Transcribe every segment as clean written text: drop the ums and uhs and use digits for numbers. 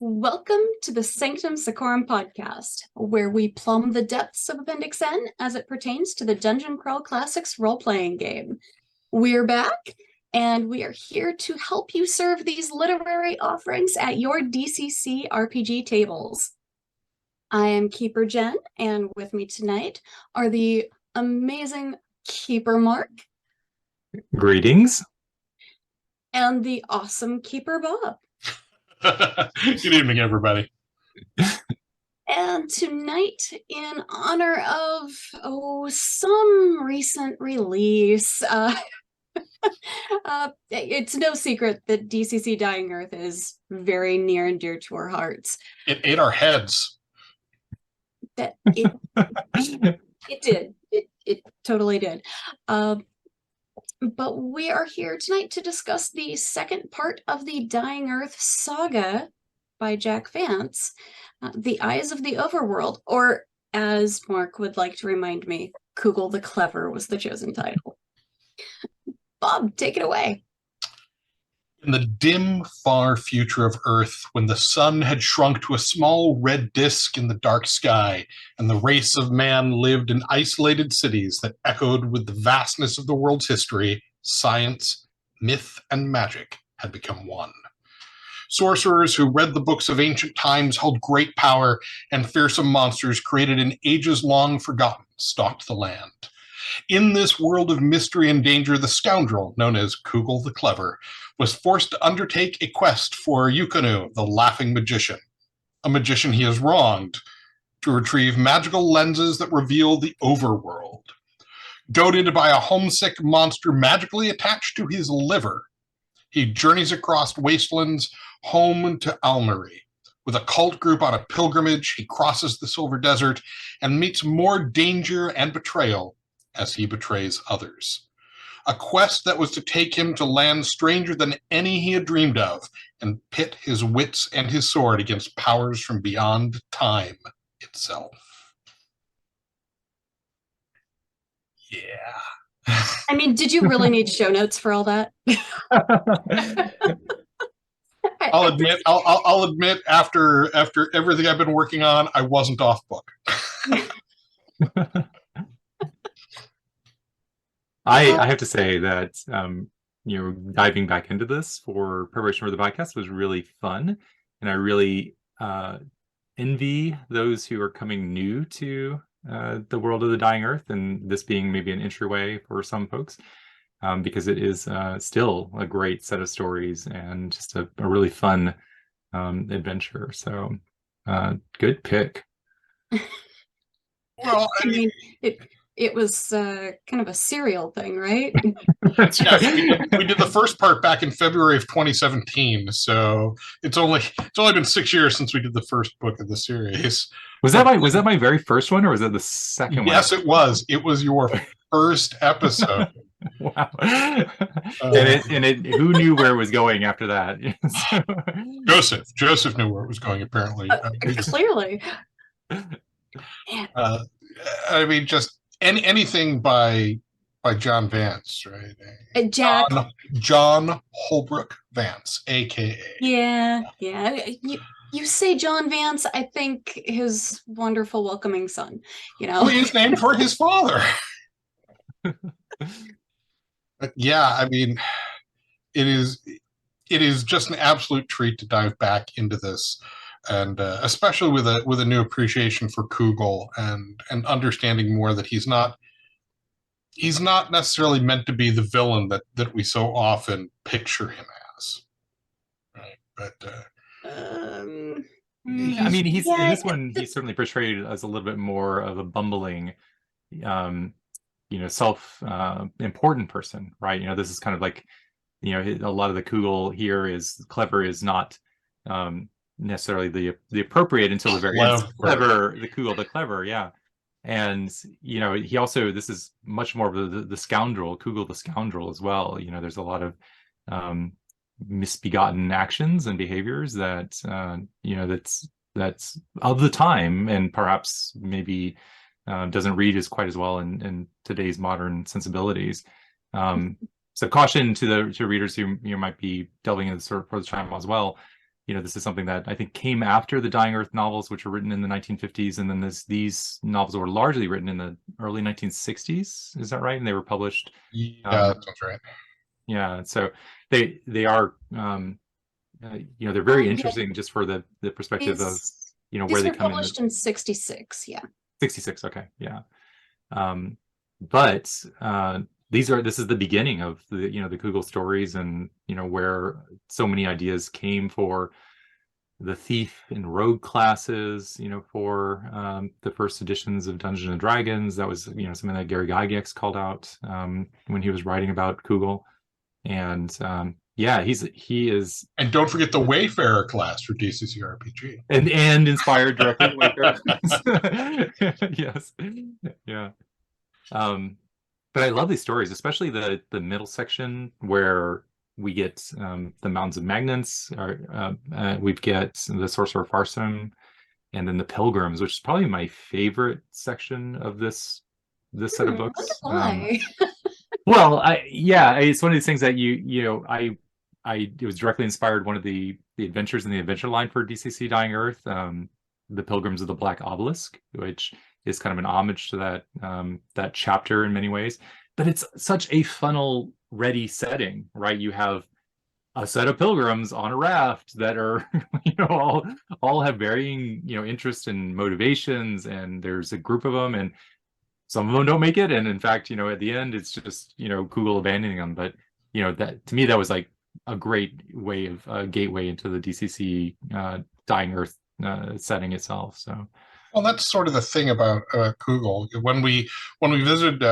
Welcome to the Sanctum Secorum podcast, where we plumb the depths of Appendix N as it pertains to the Dungeon Crawl Classics role-playing game. We're back, and we are here to help you serve these literary offerings at your DCC RPG tables. I am Keeper Jen, and with me tonight are the amazing Keeper Marc Greetings. and the awesome Keeper Bob. Good evening, everybody. And tonight, in honor of, some recent release, it's no secret that DCC Dying Earth is very near and dear to our hearts. It ate our heads. That it did. It totally did. But we are here tonight to discuss the second part of the Dying Earth saga by Jack Vance, The Eyes of the Overworld, or as Marc would like to remind me, Cugel the Clever was the chosen title. Bob, take it away. In the dim, far future of Earth, when the sun had shrunk to a small red disk in the dark sky, and the race of man lived in isolated cities that echoed with the vastness of the world's history, science, myth, and magic had become one. Sorcerers who read the books of ancient times held great power, and fearsome monsters created in ages long forgotten stalked the land. In this world of mystery and danger, the scoundrel, known as Cugel the Clever, was forced to undertake a quest for Yukonu, the Laughing Magician, a magician he has wronged, to retrieve magical lenses that reveal the overworld. Goaded by a homesick monster magically attached to his liver, he journeys across wastelands home to Almery. With a cult group on a pilgrimage, he crosses the Silver Desert and meets more danger and betrayal as he betrays others. A quest that was to take him to lands stranger than any he had dreamed of, and pit his wits and his sword against powers from beyond time itself. Yeah. I mean, did you really need show notes for all that? I'll admit after everything I've been working on, I wasn't off book. I have to say that diving back into this for preparation for the podcast was really fun, and I really envy those who are coming new to the world of the Dying Earth, and this being maybe an entryway for some folks, because it is still a great set of stories and just a really fun adventure. So good pick. Well, I mean, it was kind of a serial thing, right? That's yes, right. we did the first part back in February of 2017, so it's only been 6 years since we did the first book of the series. Was that my very first one, or was that the second one? Yes, it was. It was your first episode. Wow. Who knew where it was going after that? Joseph knew where it was going, apparently. Clearly. I mean, just anything by John Vance, right? Jack. John Holbrook Vance, aka. Yeah. You say John Vance, I think his wonderful welcoming son, Who is named for his father. But yeah, I mean, it is just an absolute treat to dive back into this, and especially with a new appreciation for Cugel and understanding more that he's not necessarily meant to be the villain that we so often picture him as, right? But I mean, in this one, he's certainly portrayed as a little bit more of a bumbling, self-important person, right? This is kind of like, a lot of the Cugel here is clever is not necessarily the appropriate until the very end. Clever, the Cugel, the clever, yeah. And he also, this is much more of the scoundrel, Cugel the scoundrel as well. There's a lot of misbegotten actions and behaviors that that's of the time, and perhaps maybe doesn't read as quite as well in today's modern sensibilities. So caution to readers who might be delving into this for the time as well. this is something that I think came after the Dying Earth novels, which were written in the 1950s, and then these novels were largely written in the early 1960s. Is that right? And they were published. Yeah, that sounds right. Yeah, so they are they're very interesting just for the perspective of where they come in. Published in 66, yeah. 66, okay, yeah. But this is the beginning of the the Cugel stories, and where so many ideas came for the thief and rogue classes, for the first editions of Dungeons and Dragons. That was something that Gary Gygax called out when he was writing about Cugel. And yeah, he is. And don't forget the Wayfarer class for DCC RPG. And inspired directly Wayfarer. Yes. Yeah. But I love these stories, especially the middle section where we get the Mountains of Magnets, we get the Sorcerer Farsum, and then the Pilgrims, which is probably my favorite section of this set of books. Well, it's one of these things that it was directly inspired one of the adventures in the adventure line for DCC Dying Earth, the Pilgrims of the Black Obelisk, which is kind of an homage to that chapter in many ways. But it's such a funnel ready setting, right? You have a set of pilgrims on a raft that are all have varying interests and motivations, and there's a group of them, and some of them don't make it, and in fact at the end it's just Cugel abandoning them. But that, to me, that was like a great way of gateway into the DCC Dying Earth setting itself. So well, that's sort of the thing about Cugel. When we visited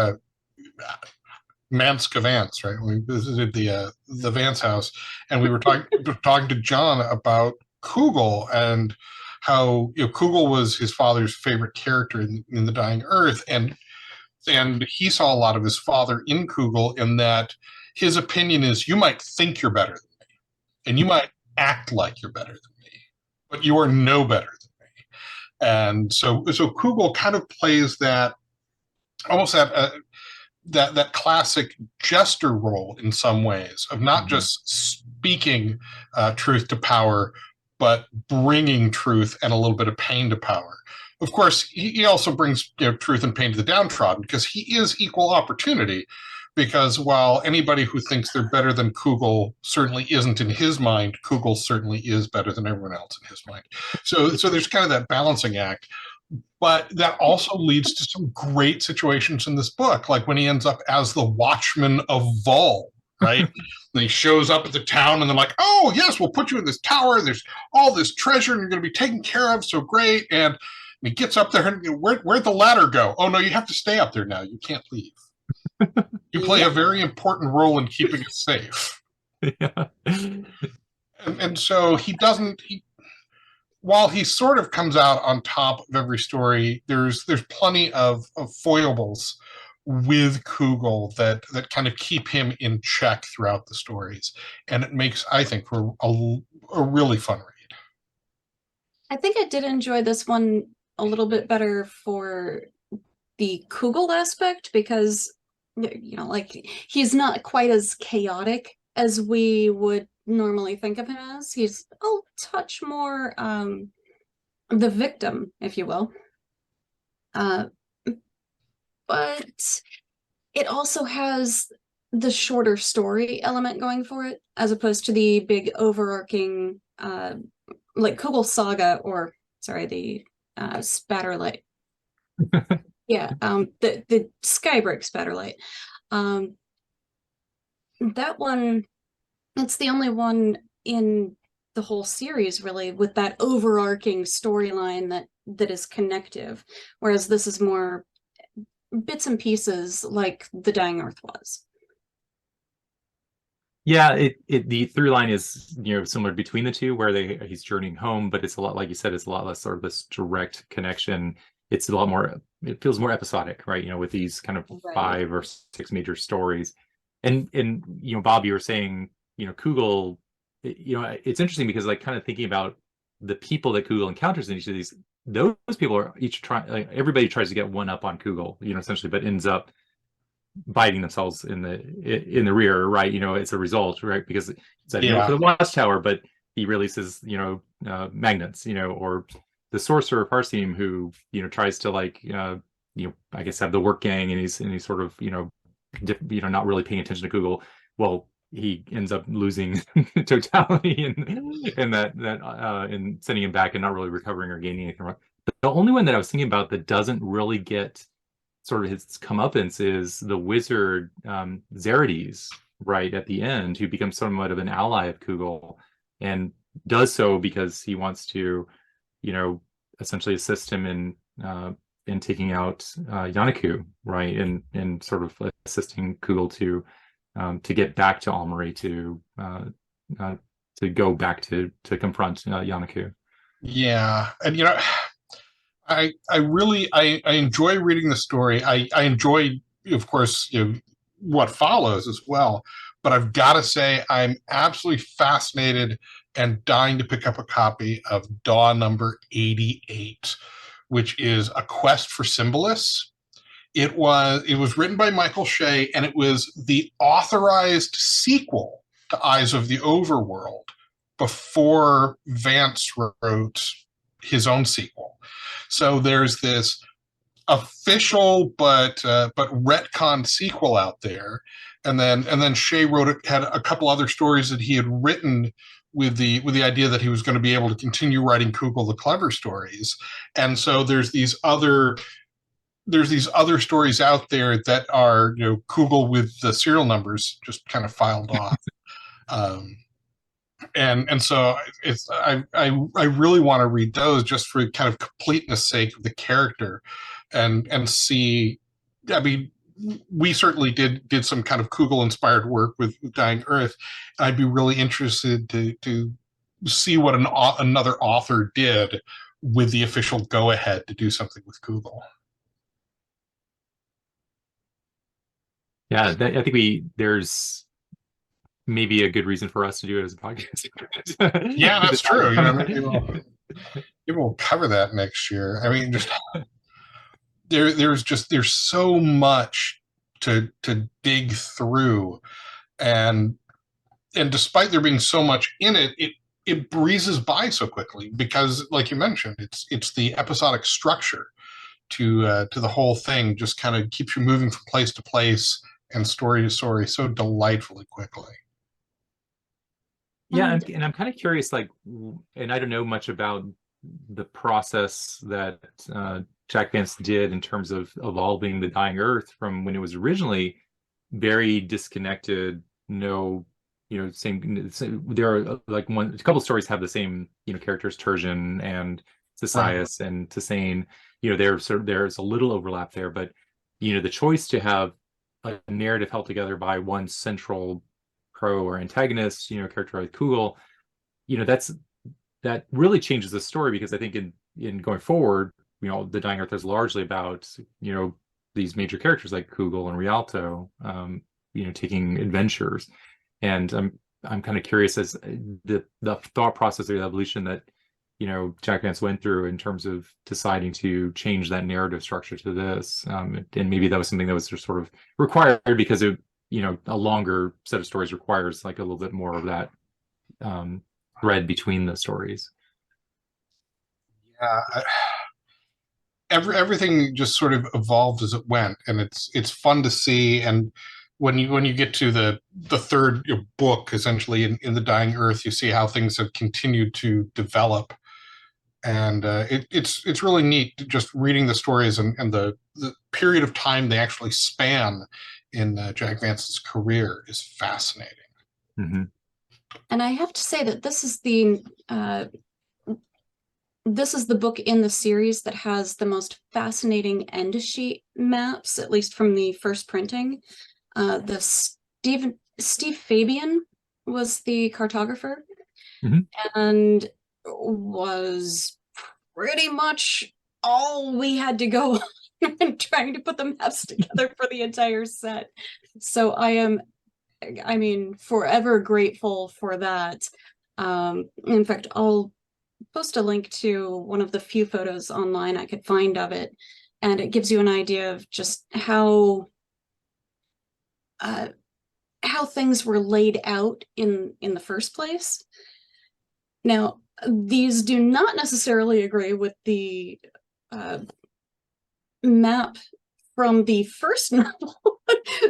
Vance, right? When we visited the Vance house, and we were talking to John about Cugel and how Cugel was his father's favorite character in the Dying Earth, and he saw a lot of his father in Cugel, in that his opinion is, you might think you're better than me, and you might act like you're better than me, but you are no better than me. And so Cugel kind of plays that, almost that classic jester role in some ways, of not just speaking truth to power, but bringing truth and a little bit of pain to power. Of course, he also brings truth and pain to the downtrodden, because he is equal opportunity. Because while anybody who thinks they're better than Cugel certainly isn't in his mind, Cugel certainly is better than everyone else in his mind. So there's kind of that balancing act. But that also leads to some great situations in this book, like when he ends up as the Watchman of Vol, right? And he shows up at the town, and they're like, oh, yes, we'll put you in this tower. There's all this treasure, and you're going to be taken care of. So great. And he gets up there, and where'd the ladder go? Oh, no, you have to stay up there now. You can't leave. You play a very important role in keeping us safe. Yeah. And so he doesn't... while he sort of comes out on top of every story, there's plenty of foibles with Cugel that kind of keep him in check throughout the stories. And it makes, I think, for a really fun read. I think I did enjoy this one a little bit better for the Cugel aspect, because he's not quite as chaotic as we would normally think of him as. He's a touch more the victim, if you will. But it also has the shorter story element going for it, as opposed to the big overarching like Cugel Saga, or sorry, the Spatterlight. Yeah, the Skybrick Spatterlight. That one, it's the only one in the whole series, really, with that overarching storyline that is connective, whereas this is more bits and pieces, like the Dying Earth was. Yeah, the through line is similar between the two, where he's journeying home, but it's a lot, like you said, it's a lot less sort of this direct connection. It's a lot more, it feels more episodic, right? With these kind of 5 or 6 major stories. And Bob, you were saying, Cugel, it's interesting because, like, kind of thinking about the people that Cugel encounters in each of these, those people are each trying, like, everybody tries to get one up on Cugel, essentially, but ends up biting themselves in the rear, right? It's a result, right? Because it's for the watchtower, but he releases, magnets, or the sorcerer Parseem who, tries to like, I guess have the work gang, and he's sort of, not really paying attention to Cugel. Well, he ends up losing totality in that in sending him back and not really recovering or gaining anything. The only one that I was thinking about that doesn't really get sort of his comeuppance is the wizard Zerides, right at the end, who becomes somewhat of an ally of Cugel, and does so because he wants to, essentially assist him in taking out Yanaku, right, and sort of assisting Cugel to get back to Almery to go back to confront Yanaku. Yeah, and I really enjoy reading the story. I enjoy, of course, what follows as well. But I've got to say, I'm absolutely fascinated and dying to pick up a copy of Daw number 88, which is A Quest for Symbolists. It was written by Michael Shea, and it was the authorized sequel to Eyes of the Overworld before Vance wrote his own sequel. So there's this official but retcon sequel out there, and then Shea had a couple other stories that he had written with the idea that he was going to be able to continue writing Cugel the Clever stories. And so there's these other stories out there that are Cugel with the serial numbers just kind of filed off. And so I really want to read those just for kind of completeness sake of the character, and see. I mean, we certainly did some kind of Cugel inspired work with Dying Earth. I'd be really interested to see what another author did with the official go ahead to do something with Cugel. Yeah, I think there's maybe a good reason for us to do it as a podcast. Yeah, that's true. Maybe we'll cover that next year. I mean, just there's so much to dig through, and despite there being so much in it, it breezes by so quickly because, like you mentioned, it's the episodic structure to the whole thing just kind of keeps you moving from place to place and story to story so delightfully quickly. Yeah, and I'm kind of curious, like, and I don't know much about the process that Jack Vance did in terms of evolving the Dying Earth from when it was originally very disconnected. Same. There are like a couple stories have the same characters, Turgeon and Cesias and Tisane. There's a little overlap there, but the choice to have a narrative held together by one central pro or antagonist, character like Cugel, that really changes the story, because I think in going forward, the Dying Earth is largely about these major characters like Cugel and Rialto, taking adventures, and I'm kind of curious as the thought process or the evolution that Jack Vance went through in terms of deciding to change that narrative structure to this, and maybe that was something that was just sort of required because a longer set of stories requires like a little bit more of that thread between the stories. Yeah, everything just sort of evolved as it went, and it's fun to see. And when you get to the third book, essentially in the Dying Earth, you see how things have continued to develop, and it's really neat just reading the stories and the period of time they actually span in Jack Vance's career is fascinating. Mm-hmm. And I have to say that this is the book in the series that has the most fascinating end sheet maps, at least from the first printing. Steve Fabian was the cartographer, and was pretty much all we had to go on trying to put the maps together for the entire set. So I am forever grateful for that. In fact, I'll post a link to one of the few photos online I could find of it, and it gives you an idea of just how things were laid out in the first place. Now, these do not necessarily agree with the map from the first novel,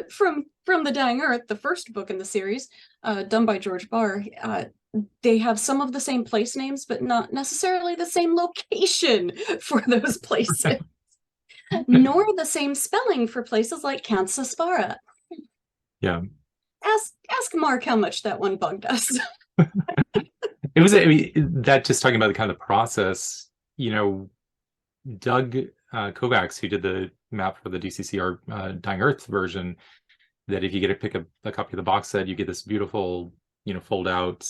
from the Dying Earth, the first book in the series, done by George Barr. They have some of the same place names, but not necessarily the same location for those places, nor the same spelling for places like Kansas-Spara. Yeah. Ask Mark how much that one bugged us. It was, I mean, that just talking about the kind of the process, Doug Kovacs, who did the map for the DCC Dying Earth version, that if you get to pick a copy of the box set, you get this beautiful, fold out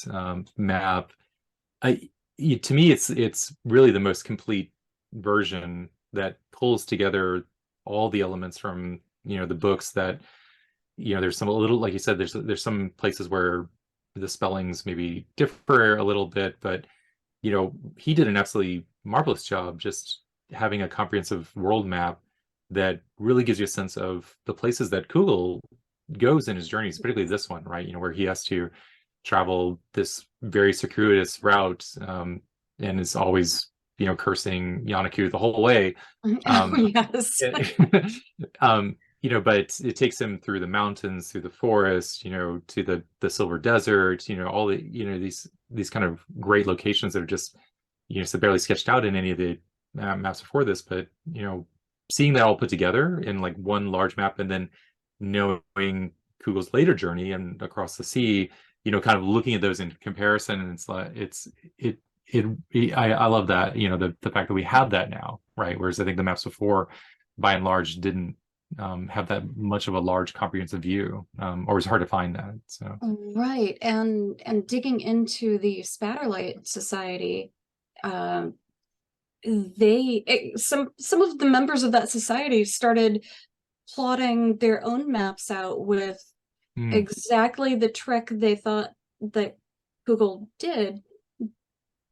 map. To me, it's really the most complete version that pulls together all the elements from, the books that, there's some, a little, like you said, there's some places where the spellings maybe differ a little bit, but he did an absolutely marvelous job just having a comprehensive world map that really gives you a sense of the places that Cugel goes in his journeys, particularly this one, right? Where he has to travel this very circuitous route, and is always, cursing Yanaku the whole way. Yes. But it takes him through the mountains, through the forest, to the Silver Desert, all the, these kind of great locations that are just, so barely sketched out in any of the maps before this, but, seeing that all put together in like one large map, and then knowing Kugel's later journey and across the sea, kind of looking at those in comparison, and it's like, I love that, the fact that we have that now, right? Whereas I think the maps before, by and large, didn't have that much of a large comprehensive view, or was hard to find that. So right, and digging into the Spatterlight Society, some of the members of that society started plotting their own maps out with exactly the trick they thought that Google did,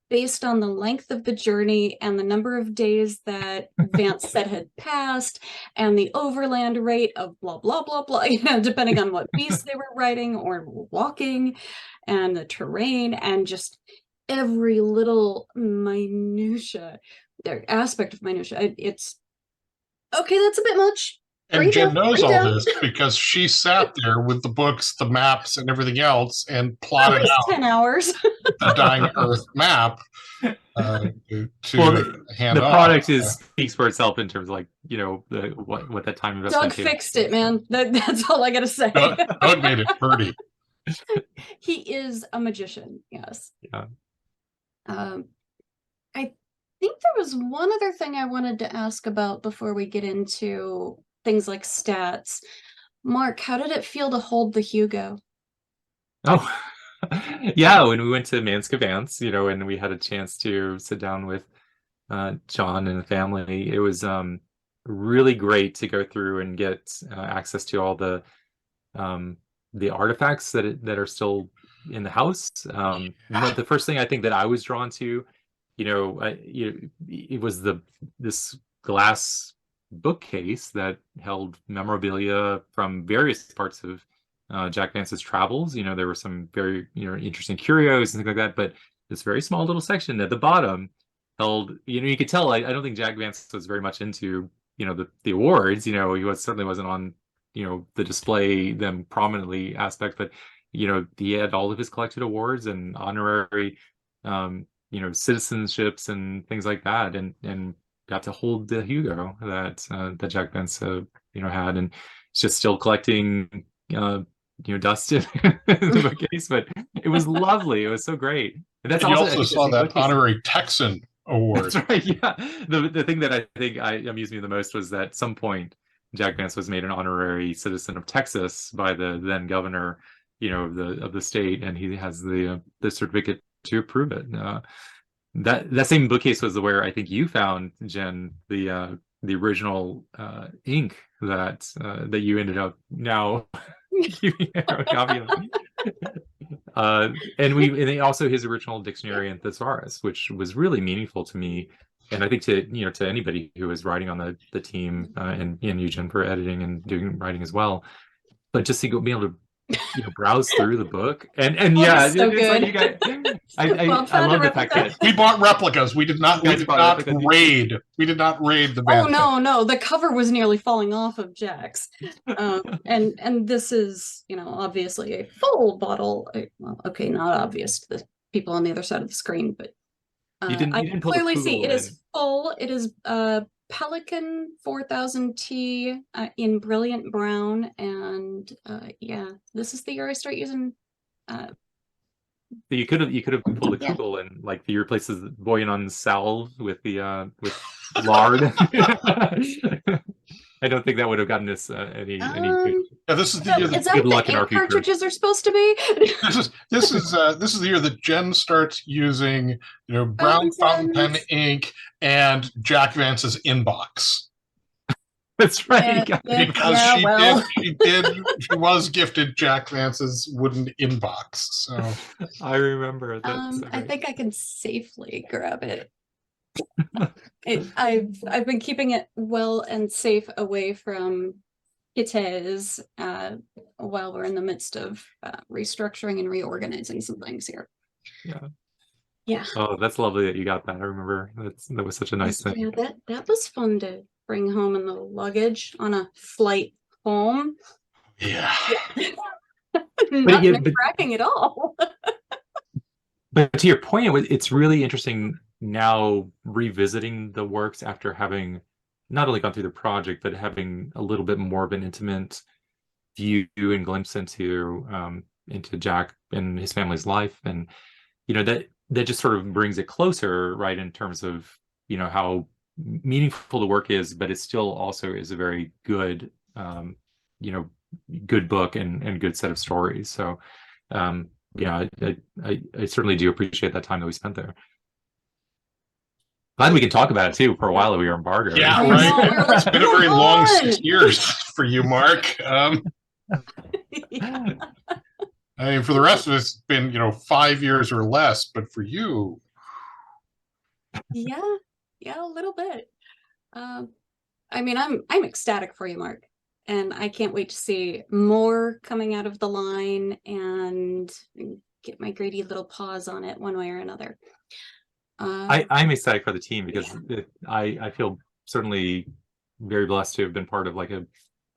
based on the length of the journey and the number of days that Vance said had passed, and the overland rate of blah, blah, blah, blah, depending on what beast they were riding or walking, and the terrain, and just every little minutia, aspect of minutia. It's, okay, that's a bit much. And Jen knows all this because she sat there with the books, the maps, and everything else, and plotted out 10 hours the Dying Earth map to hand the off. product speaks for itself in terms of, like, what that time investment. Doug fixed it, man. That's all I gotta say. Doug made it pretty. He is a magician, yes. Yeah. I think there was one other thing I wanted to ask about before we get into things like stats. Mark, how did it feel to hold the Hugo? Oh, yeah, when we went to Vance, and we had a chance to sit down with John and the family, it was really great to go through and get access to all the artifacts that are still in the house. But the first thing I think that I was drawn to, it was this glass bookcase that held memorabilia from various parts of Jack Vance's travels. There were some very interesting curios and things like that, but this very small little section at the bottom held, you could tell, I don't think Jack Vance was very much into the awards. He certainly wasn't on the display them prominently aspect, but he had all of his collected awards and honorary citizenships and things like that, and got to hold the Hugo that Jack Vance had, and it's just still collecting dust in the bookcase, but it was lovely. It was so great. And that's you also saw that honorary Texan award. That's right. Yeah. The thing that I think amused me the most was that at some point Jack Vance was made an honorary citizen of Texas by the then governor, of the state, and he has the certificate to prove it. That same bookcase was where I think you found, Jen, the original ink that you ended up now giving a copy of. And also his original dictionary and thesaurus, which was really meaningful to me, and I think to anybody who was writing on the team, and you, Jen, for editing and doing writing as well. But just to be able to browse through the book, and Oh, yeah, it's so it's like good. you guys. Bob I found a love the fact replica. that We bought replicas. We did not. We We did bought not replicas. raid. We did not raid the Oh Vance. no, the cover was nearly falling off of Jack's. And this is, obviously a full bottle. Well, okay, not obvious to the people on the other side of the screen, but you I didn't can pull the clearly see Cugel it in. is full. It is Pelican 4000T in brilliant brown, and yeah, this is the year I start using. You could have pulled the Yeah. Kugel and like you replaces Voynon salve with the with lard. I don't think that would have gotten us any good, Yeah, this is the year Is that that good what luck the in our ink future. cartridges are supposed to be? this is the year that Jen starts using brown fountain pen ink and Jack Vance's inbox. That's right. Because yeah, she was gifted Jack Vance's wooden inbox. So I remember that. So I think I can safely grab it. I've been keeping it well and safe away from Kites while we're in the midst of restructuring and reorganizing some things here. Yeah. Oh, that's lovely that you got that. I remember that was such a nice thing. Yeah, that was fun to bring home in the luggage on a flight home. yeah. Not cracking at all. But to your point, it's really interesting now revisiting the works after having not only gone through the project, but having a little bit more of an intimate view and glimpse into Jack and his family's life. And, that just sort of brings it closer, right, in terms of, how meaningful the work is, but it still also is a very good, good book and good set of stories. So, yeah, I certainly do appreciate that time that we spent there. Glad we can talk about it too for a while that we were embargoed. Yeah, right. It's been a very long 6 years for you, Mark. Yeah. I mean, for the rest of us, it's been 5 years or less, but for you, yeah, a little bit. I mean, I'm ecstatic for you, Mark, and I can't wait to see more coming out of the line and get my greedy little paws on it one way or another. I'm excited for the team because I feel certainly very blessed to have been part of like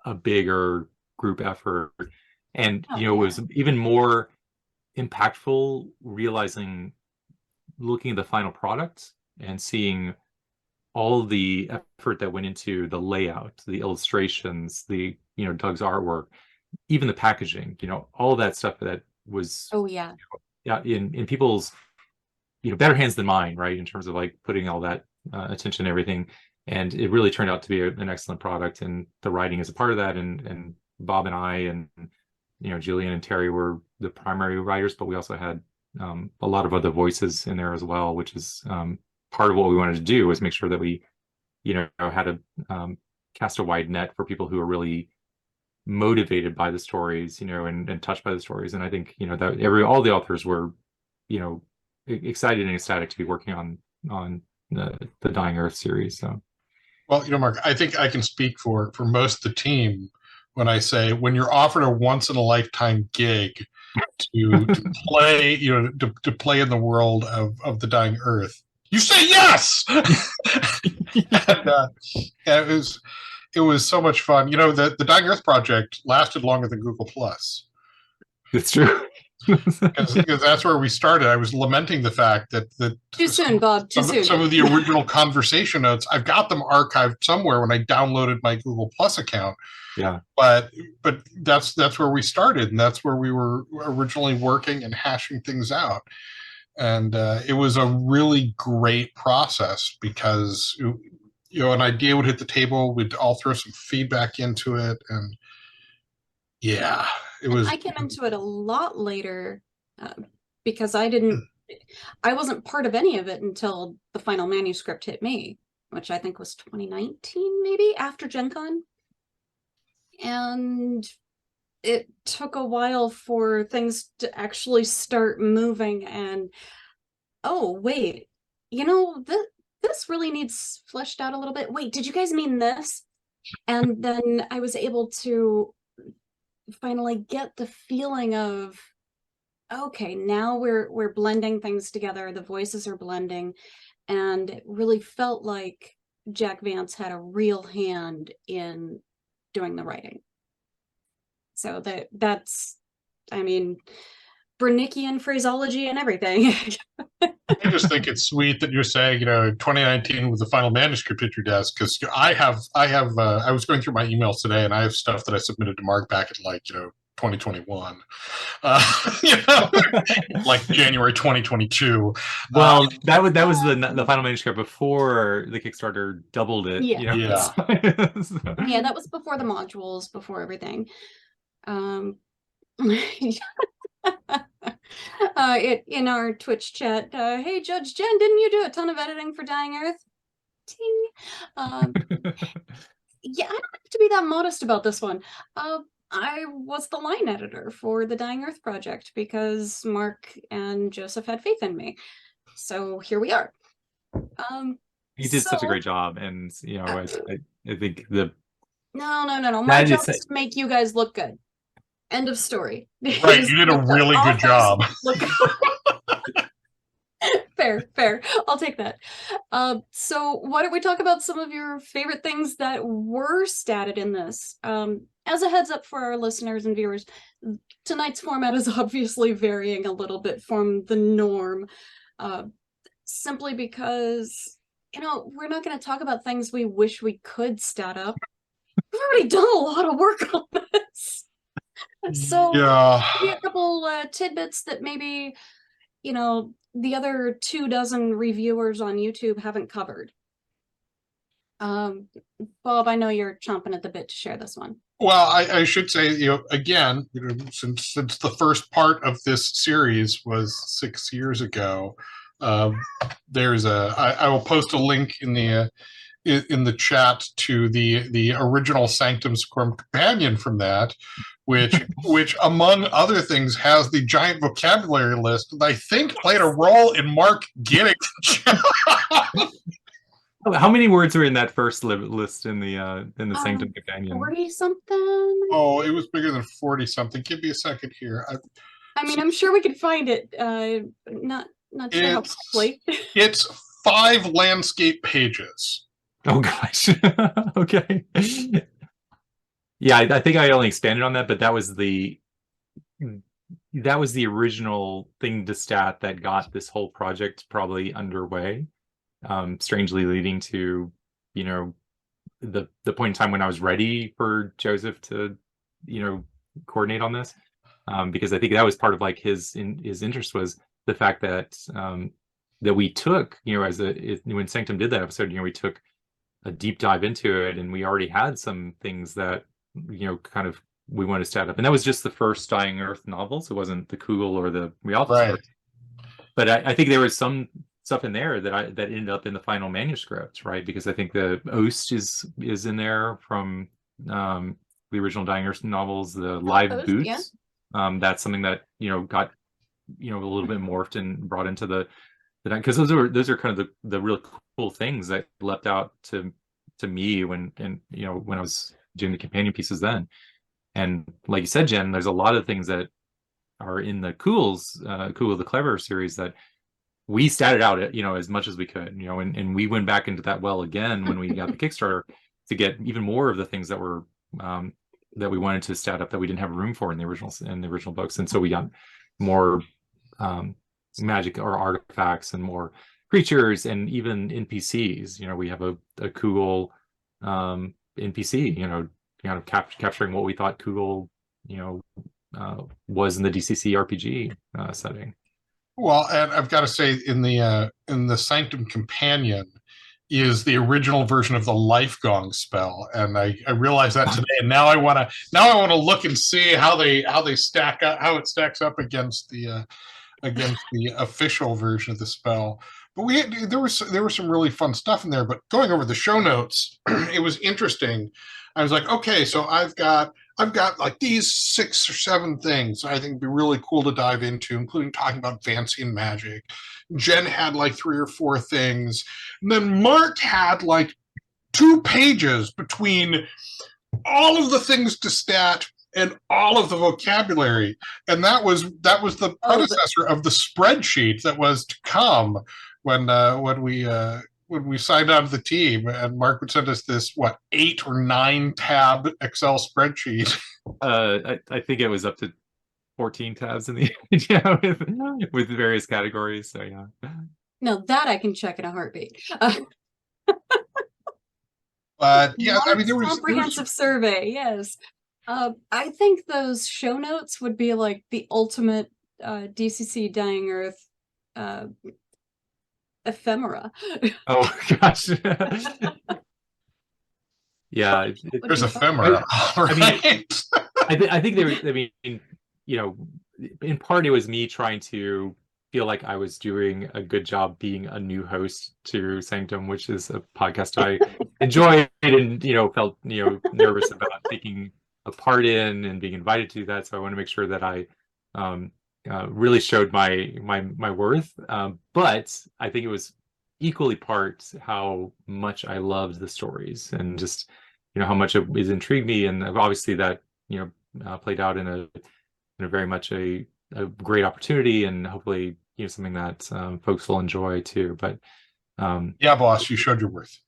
a bigger group effort, and it was even more impactful realizing, looking at the final product and seeing all the effort that went into the layout, the illustrations, the Doug's artwork, even the packaging, all that stuff that was in people's better hands than mine, right, in terms of like putting all that attention and everything. And it really turned out to be an excellent product, and the writing is a part of that. And Bob and I and Julian and Terry were the primary writers, but we also had a lot of other voices in there as well, which is part of what we wanted to do, was make sure that we had to cast a wide net for people who are really motivated by the stories, and touched by the stories. And I think that all the authors were excited and ecstatic to be working on the Dying Earth series. So, well, Mark, I think I can speak for most of the team when I say, when you're offered a once in a lifetime gig to play, to play in the world of the Dying Earth, you say yes. And it was so much fun. The Dying Earth project lasted longer than Google Plus. It's true. Because that's where we started. I was lamenting the fact that too soon, Bob. Too soon. Some of the original conversation notes, I've got them archived somewhere when I downloaded my Google Plus account. Yeah. But that's where we started, and that's where we were originally working and hashing things out. And it was a really great process because an idea would hit the table, we'd all throw some feedback into it, and yeah, it was. I came into it a lot later because I wasn't part of any of it until the final manuscript hit me, which I think was 2019, maybe after Gen Con. And it took a while for things to actually start moving, and oh wait, this really needs fleshed out a little bit. Wait, did you guys mean this? And then I was able to finally get the feeling of, okay, now we're blending things together, the voices are blending, and it really felt like Jack Vance had a real hand in doing the writing. So that's, I mean, Brannickian phraseology and everything. I just think it's sweet that you're saying, 2019 was the final manuscript at your desk, because I was going through my emails today, and I have stuff that I submitted to Mark back at 2021, like January 2022. Well, that was the final manuscript before the Kickstarter doubled it. Yeah. Yeah. That was before the modules, before everything. In our Twitch chat, hey Judge Jen, didn't you do a ton of editing for Dying Earth? Ting. Yeah, I don't have to be that modest about this one. I was the line editor for the Dying Earth project because Mark and Joseph had faith in me. So here we are. You did such a great job, and I think No. My job is to make you guys look good. End of story. Right, you did a really good job. Fair. I'll take that. So why don't we talk about some of your favorite things that were statted in this? As a heads up for our listeners and viewers, tonight's format is obviously varying a little bit from the norm, simply because, we're not going to talk about things we wish we could stat up. We've already done a lot of work on this. So maybe a couple tidbits that maybe, the other 24 reviewers on YouTube haven't covered. Bob, I know you're chomping at the bit to share this one. Well, I should say, again, since the first part of this series was 6 years ago, there's I will post a link in the chat to the original Sanctum Secorum companion from that, which among other things has the giant vocabulary list that I think played a role in Mark getting the job. How many words are in that first list in the Sanctum companion? 40 something. Oh, it was bigger than 40 something. Give me a second here. I'm sure we could find it. Not sure how quickly. It's 5 landscape pages. Oh gosh. Okay. Yeah, I think I only expanded on that, but that was the original thing to stat that got this whole project probably underway. Strangely leading to, the point in time when I was ready for Joseph to, coordinate on this, because I think that was part of his interest was the fact that that we took, when Sanctum did that episode, we took a deep dive into it, and we already had some things that kind of we wanted to stat up, and that was just the first Dying Earth novels. It wasn't the Cugel or the Reality. Right. But I think there was some stuff in there that ended up in the final manuscript, right? Because I think the Oast is in there from the original Dying Earth novels, the live Oast, boots. Yeah. That's something that got a little bit morphed and brought into the because those are kind of the real cool things that leapt out to me when I was doing the companion pieces then. And like you said, Jen, there's a lot of things that are in the Cugel the Clever series that we statted out as much as we could, and we went back into that well again when we got the Kickstarter to get even more of the things that were that we wanted to stat up that we didn't have room for in the original books. And so we got more magic or artifacts and more creatures and even NPCs. We have a Cugel NPC, kind of capturing what we thought Cugel was in the DCC RPG setting. Well, and I've got to say, in the Sanctum companion is the original version of the Life Gong spell, and I realized that today, and now I want to look and see how they stack up, how it stacks up against the official version of the spell. But there was some really fun stuff in there. But going over the show notes, it was interesting. I was like, okay, so I've got like these 6 or 7 things I think would be really cool to dive into, including talking about Vancian magic. Jen had like 3 or 4 things. And then Mark had like 2 pages between all of the things to stat and all of the vocabulary. And that was the predecessor of the spreadsheet that was to come when we signed on to the team, and Mark would send us this 8 or 9 tab Excel spreadsheet. I think it was up to 14 tabs in the end, yeah, with various categories. So yeah. No, that I can check in a heartbeat. But yeah, I mean, there was comprehensive survey. Yes, I think those show notes would be like the ultimate DCC Dying Earth ephemera. Oh gosh. Yeah, there's ephemera. Right? I think there. I mean, you know, in part it was me trying to feel like I was doing a good job being a new host to Sanctum, which is a podcast I enjoyed and felt nervous about taking a part in and being invited to that. So I want to make sure that I really showed my worth. But I think it was equally part how much I loved the stories and just how much it intrigued me, and obviously that played out in a very much a great opportunity, and hopefully something that folks will enjoy too. But yeah, boss, you showed your worth.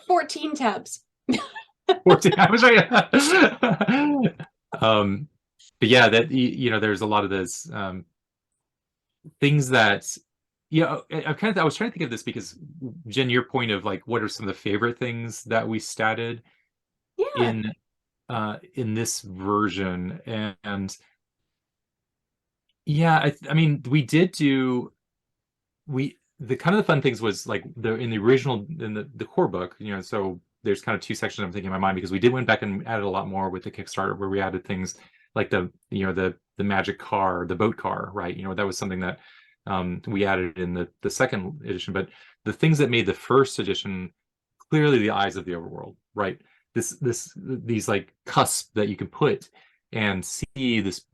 14 tabs. 14. I was right. But yeah, that there's a lot of those things that I was trying to think of this because Jen, your point of like what are some of the favorite things that we statted in this version, and yeah, I mean we did do the kind of the fun things was like in the original in the core book, so there's kind of two sections I'm thinking in my mind, because we went back and added a lot more with the Kickstarter, where we added things like the magic car, the boat car, right? That was something that we added in the second edition. But the things that made the first edition clearly the eyes of the overworld, right? These like cusp that you can put and see this,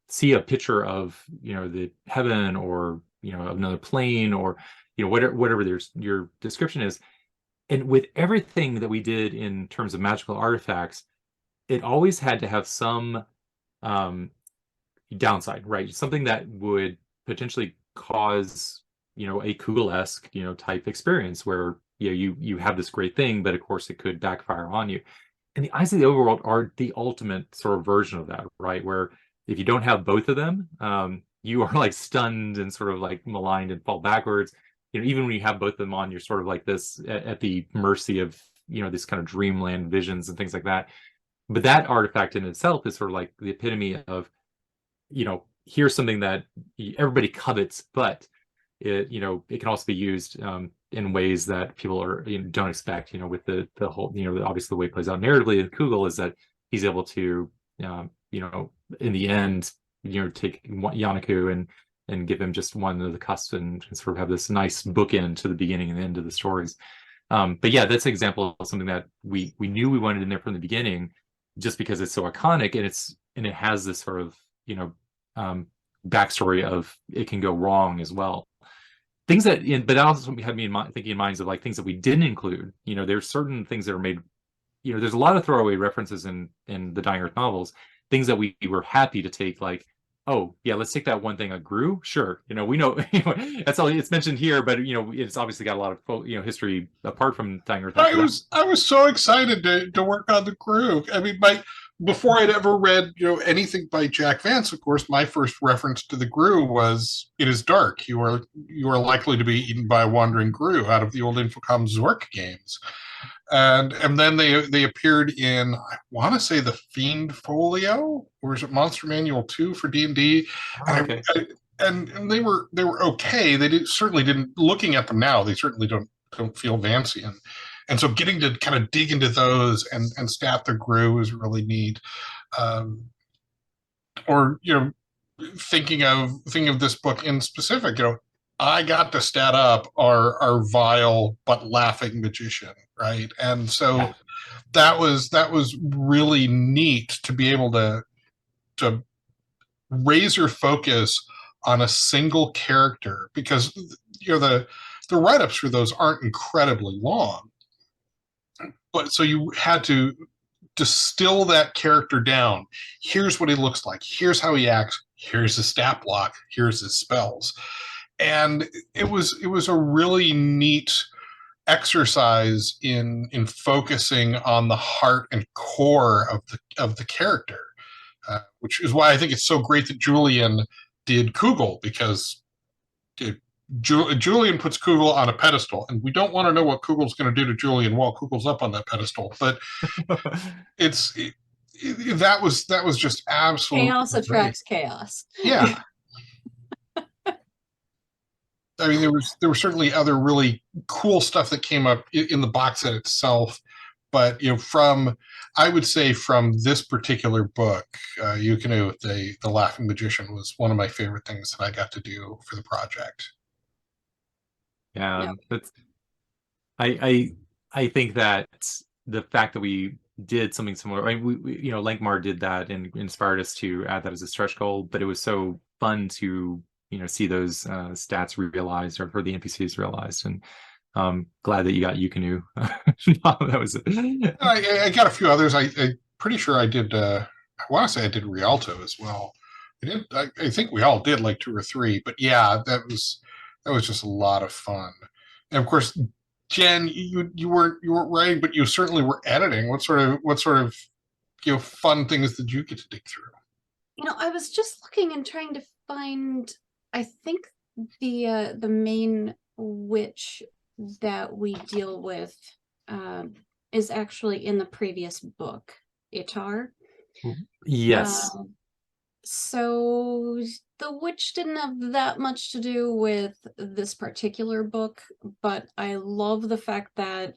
see a picture of the heaven, or another plane, or whatever your description is. And with everything that we did in terms of magical artifacts, it always had to have some downside, right? Something that would potentially cause a Cugel-esque type experience where you have this great thing, but of course it could backfire on you. And the eyes of the overworld are the ultimate sort of version of that, right? Where if you don't have both of them, you are like stunned and sort of like maligned and fall backwards. Even when you have both of them on, you're sort of like this at the mercy of this kind of dreamland visions and things like that. But that artifact in itself is sort of like the epitome of here's something that everybody covets, but it can also be used in ways that people are don't expect. With the whole obviously the way it plays out narratively in Cugel is that he's able to in the end take Yanaku and give him just one of the cusps and sort of have this nice bookend to the beginning and the end of the stories. But yeah, that's an example of something that we knew we wanted in there from the beginning, just because it's so iconic, and it has this sort of backstory of it can go wrong as well. Things that, but that also had me thinking in minds of like things that we didn't include. There's certain things that are made. There's a lot of throwaway references in the Dying Earth novels. Things that we were happy to take, like, oh yeah, let's take that one thing that grew. Sure, we know that's all it's mentioned here, but it's obviously got a lot of history apart from Dying Earth. I was so excited to work on the Grew. I mean, before I'd ever read anything by Jack Vance, of course, my first reference to the Grew was "It is dark. You are likely to be eaten by a wandering Grew" out of the old Infocom Zork games. And then they appeared in, I want to say, the Fiend Folio, or is it Monster Manual 2 for D&D? Okay. And they were okay. They certainly didn't. Looking at them now, they certainly don't feel Vancian. And so getting to kind of dig into those and stat the Grew is really neat. Or thinking of this book in specific, I got to stat up our vile but laughing magician, right? And so that was really neat to be able to raise your focus on a single character, because the write-ups for those aren't incredibly long, but so you had to distill that character down. Here's what he looks like. Here's how he acts. Here's his stat block. Here's his spells. And it was a really neat exercise in focusing on the heart and core of the character, which is why I think it's so great that Julian did Cugel, because Julian puts Cugel on a pedestal, and we don't want to know what Kugel's going to do to Julian while Kugel's up on that pedestal. But that was just absolutely chaos great. attracts chaos. Yeah. I mean, there were certainly other really cool stuff that came up in the box set itself, but I would say from this particular book, Yukinu, the Laughing Magician, was one of my favorite things that I got to do for the project. Yeah, Yep. that's I think that the fact that we did something similar, I mean, we Lankmar did that and inspired us to add that as a stretch goal, but it was so fun to see those stats realized, or for the NPCs realized, and glad that you got Yukinu. That was it. I got a few others. I'm pretty sure I did. I want to say I did Rialto as well. I think we all did like 2 or 3, but yeah, that was just a lot of fun. And of course, Jen, you weren't writing, but you certainly were editing. What sort of fun things did you get to dig through? I was just looking and trying to find, I think the main witch that we deal with is actually in the previous book, Itar. Yes. So the witch didn't have that much to do with this particular book, but I love the fact that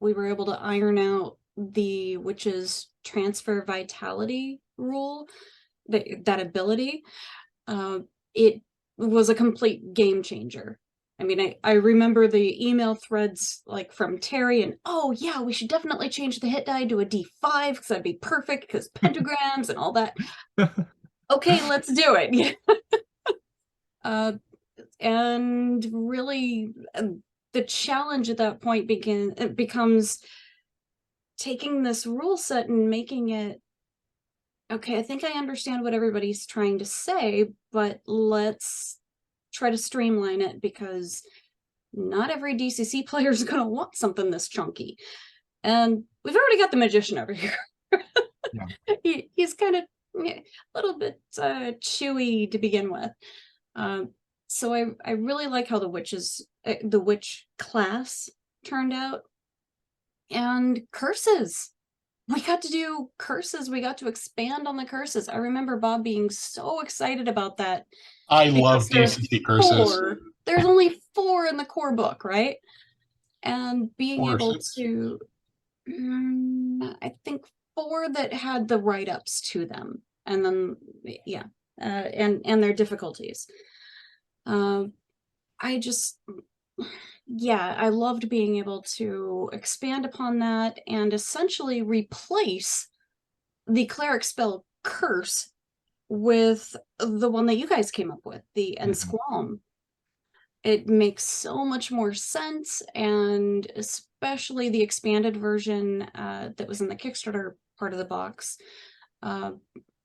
we were able to iron out the witch's transfer vitality rule, that ability. It was a complete game changer. I mean, I remember the email threads like from Terry, and oh yeah, we should definitely change the hit die to a D5 because that'd be perfect, because pentagrams and all that. Okay, let's do it. And really, the challenge at that point becomes taking this rule set and making it, okay, I think I understand what everybody's trying to say, but let's try to streamline it, because not every DCC player is going to want something this chunky. And we've already got the magician over here. Yeah. He's kind of a little bit chewy to begin with. So I really like how the witch class turned out. And curses. We got to do curses. We got to expand on the curses. I remember Bob being so excited about that. I love DCC curses. There's only 4 in the core book, right? And being able to, I think 4 that had the write-ups to them. And then, yeah, and their difficulties. I loved being able to expand upon that and essentially replace the cleric spell curse with the one that you guys came up with, the Ensqualm. It makes so much more sense, and especially the expanded version that was in the Kickstarter part of the box.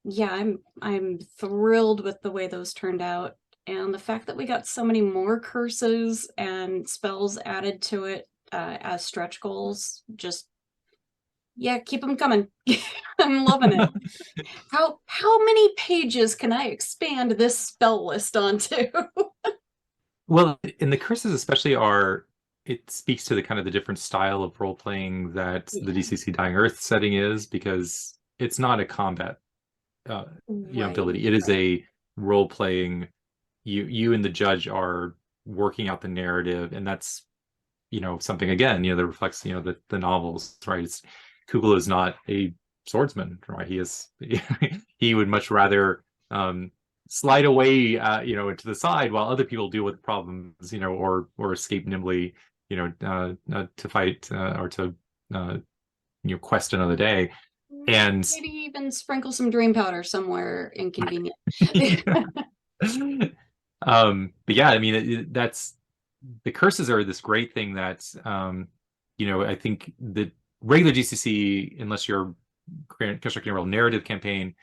Yeah, I'm thrilled with the way those turned out. And the fact that we got so many more curses and spells added to it as stretch goals, just, yeah, keep them coming. I'm loving it. How many pages can I expand this spell list onto? Well, and the curses especially it speaks to the kind of the different style of role-playing that the DCC Dying Earth setting is, because it's not a combat ability. It is a role-playing. You and the judge are working out the narrative, and that's something, again, that reflects the novels, right? Cugel is not a swordsman, right? He would much rather slide away into the side while other people deal with problems, or escape nimbly, to fight or to quest another day. And maybe even sprinkle some dream powder somewhere inconvenient. But yeah, I mean, that's the curses are this great thing that I think that regular GCC, unless you're constructing a real narrative campaign,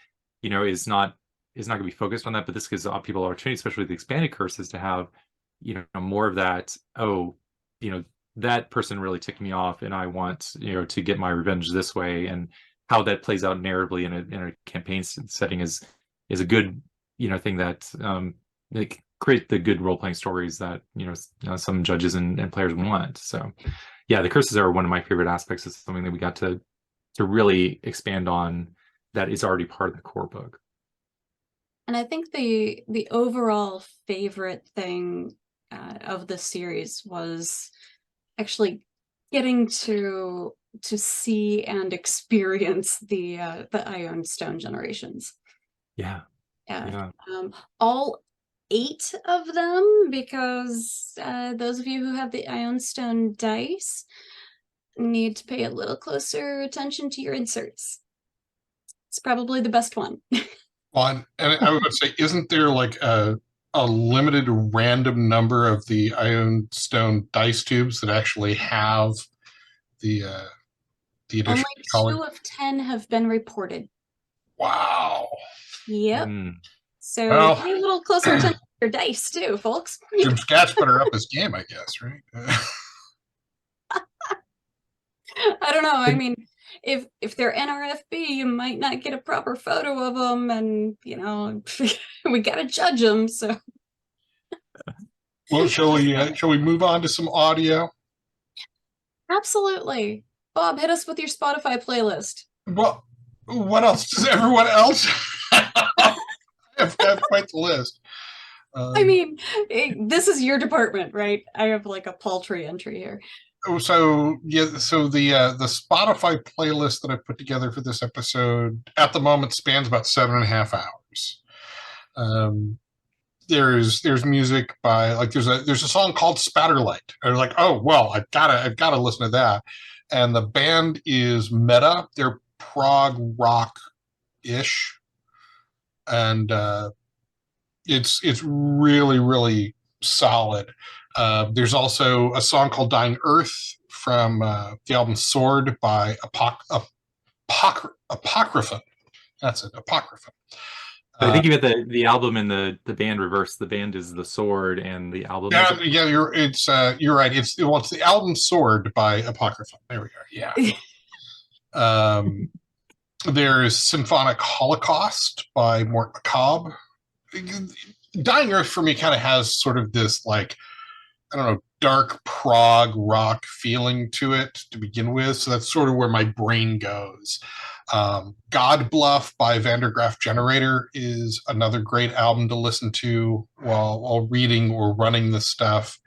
is not going to be focused on that. But this gives people opportunity, especially with the expanded curses, to have more of that. Oh, that person really ticked me off, and I want to get my revenge this way, and how that plays out narratively in a campaign setting is a good thing that create the good role-playing stories that some judges and players want. So yeah, the curses are one of my favorite aspects. It's something that we got to really expand on that is already part of the core book. And I think the overall favorite thing of the series was actually getting to see and experience the Ion Stone generations. Yeah. All 8 of them, because those of you who have the Ion Stone dice need to pay a little closer attention to your inserts. It's probably the best one. Well, and I would say, isn't there like a limited random number of the Ion Stone dice tubes that actually have the additional Only color? 2 of 10 have been reported. Wow. Yep. So Well, pay a little closer attention to your dice too, folks. Jim Scatch better up his game, I guess, right? I don't know. I mean, if they're NRFB, you might not get a proper photo of them, and we gotta judge them. So, Well, shall we move on to some audio? absolutely, Bob, hit us with your Spotify playlist. Well, what else does everyone else have quite the list? I mean, this is your department, right? I have like a paltry entry here. So the Spotify playlist that I put together for this episode at the moment spans about 7.5 hours. There's music by, like, there's a song called Spatterlight. I'm like, oh well, I've gotta listen to that. And the band is Meta. They're prog rock ish, and it's really, really solid. There's also a song called Dying Earth from the album Sword by Apocrypha. That's it, Apocrypha. I think you got the album and the band reversed. The band is the Sword, and the album. Yeah, you're right. It's the album Sword by Apocrypha. There we go. Yeah. There's Symphonic Holocaust by Mort Macabre. Dying Earth for me kind of has sort of this, like, I don't know, dark prog rock feeling to it to begin with. So that's sort of where my brain goes. God Bluff by Vandergraaf Generator is another great album to listen to while reading or running the stuff.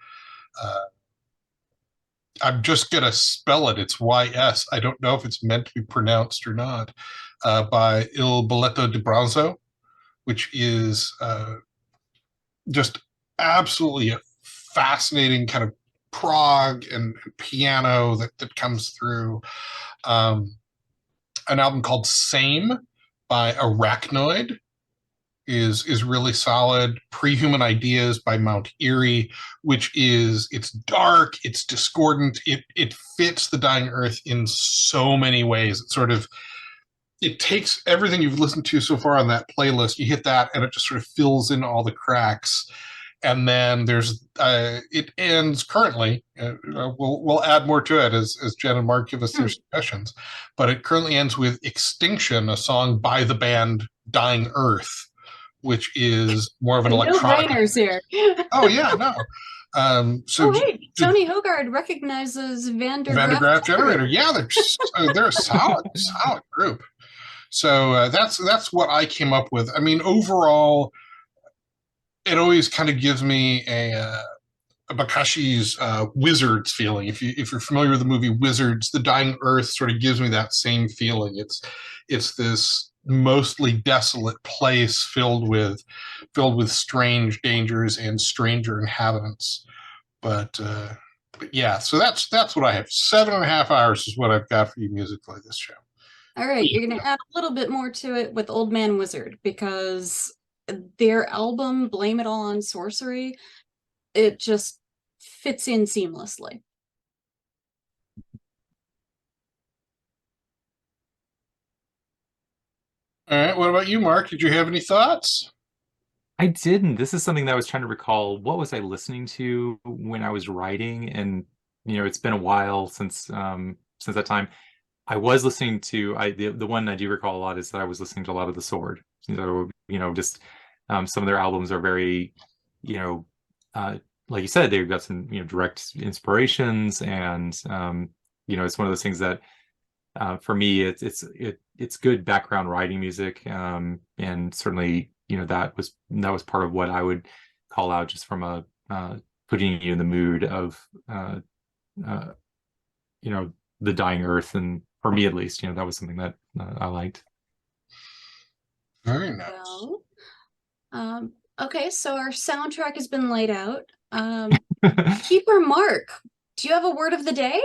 I'm just going to spell it. It's YS. I don't know if it's meant to be pronounced or not. By Il Boletto di Bronzo, which is just absolutely a fascinating kind of prog and piano that comes through. An album called Same by Arachnoid is really solid. Prehuman Ideas by Mount Eerie, it's dark, it's discordant, it fits the Dying Earth in so many ways. It takes everything you've listened to so far on that playlist, you hit that, and it just sort of fills in all the cracks. And then it ends currently. We'll add more to it as Jen and Mark give us their suggestions. But it currently ends with Extinction, a song by the band Dying Earth, which is more of an electronic. No-brainers here. Oh yeah, no. Hey, Tony Hogarth recognizes Vandergraaf Generator. Yeah, they're a solid group. So that's what I came up with. I mean, overall, it always kind of gives me a Bakashi's Wizards feeling. If you're familiar with the movie Wizards, the Dying Earth sort of gives me that same feeling. It's this mostly desolate place filled with strange dangers and stranger inhabitants. But yeah, so that's what I have. 7.5 hours is what I've got for you musically this show. All right, you're going to add a little bit more to it with Old Man Wizard, because their album, Blame It All on Sorcery, it just fits in seamlessly. All right. What about you, Mark? Did you have any thoughts? I didn't. This is something that I was trying to recall. What was I listening to when I was writing? And it's been a while since that time. I was listening to the one I do recall a lot is that I was listening to a lot of The Sword. So, just some of their albums are very, you know, like you said, they've got some, direct inspirations, and it's one of those things that for me it's good background writing music, and certainly that was part of what I would call out just from a putting you in the mood of uh, the dying earth, and for me at least, that was something that I liked. Very nice. Well, okay, so our soundtrack has been laid out. Keeper Mark, do you have a word of the day?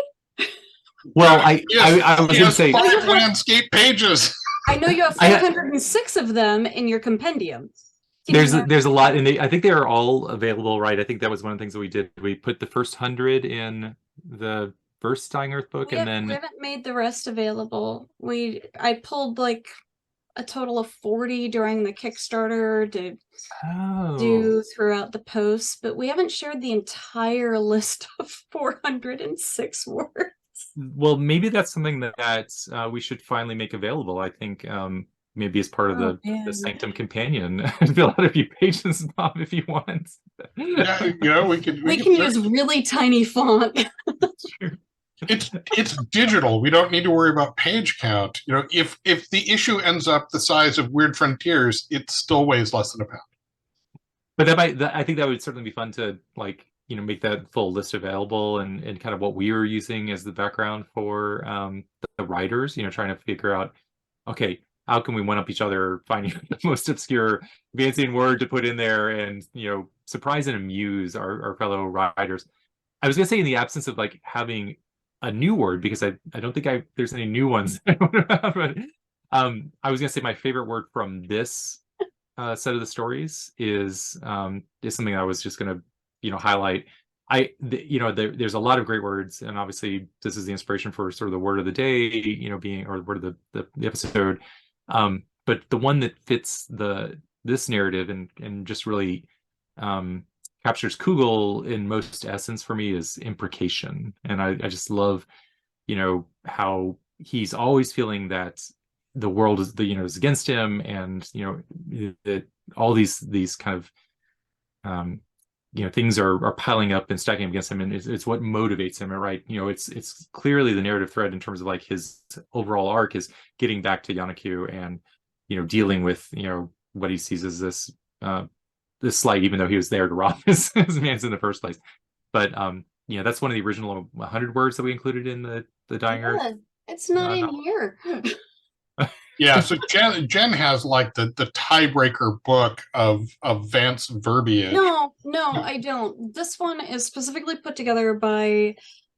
Well, Yes, I was he going to has say 5 landscape pages. I know you have I had- 406 of them in your compendium. there's a lot, and I think they are all available, right? I think that was one of the things that we did. We put the first 100 in the first Dying Earth book, we and then haven't made the rest available. I pulled like a total of 40 during the Kickstarter to do throughout the posts, but we haven't shared the entire list of 406 words. Well, maybe that's something that we should finally make available. I think maybe as part of the Sanctum companion. Fill out a few pages, Bob, if you want. Yeah, we can use really tiny font. It's digital. We don't need to worry about page count. If the issue ends up the size of Weird Frontiers, it still weighs less than a pound. But I think that would certainly be fun to make that full list available, and kind of what we were using as the background for the writers, trying to figure out, okay, how can we one up each other, finding the most obscure fancy word to put in there, and surprise and amuse our fellow writers. I was gonna say, in the absence of having a new word, because I don't think there's any new ones. But I was gonna say my favorite word from this set of the stories is something I was just gonna highlight. There's a lot of great words, and obviously this is the inspiration for sort of the word of the day, being, or the word of the episode. But the one that fits this narrative and just really captures Cugel in most essence for me is imprecation. And I just love, how he's always feeling that the world is against him, and that all these kind of things are piling up and stacking against him, and it's what motivates him, right? It's clearly the narrative thread in terms of his overall arc is getting back to Yanaku, and dealing with what he sees as this slight, even though he was there to rob his mans in the first place. But that's one of the original 100 words that we included in the Dying Earth. It's not in here. Yeah, so Jen has the tiebreaker book of Vance verbiage. No, I don't. This one is specifically put together by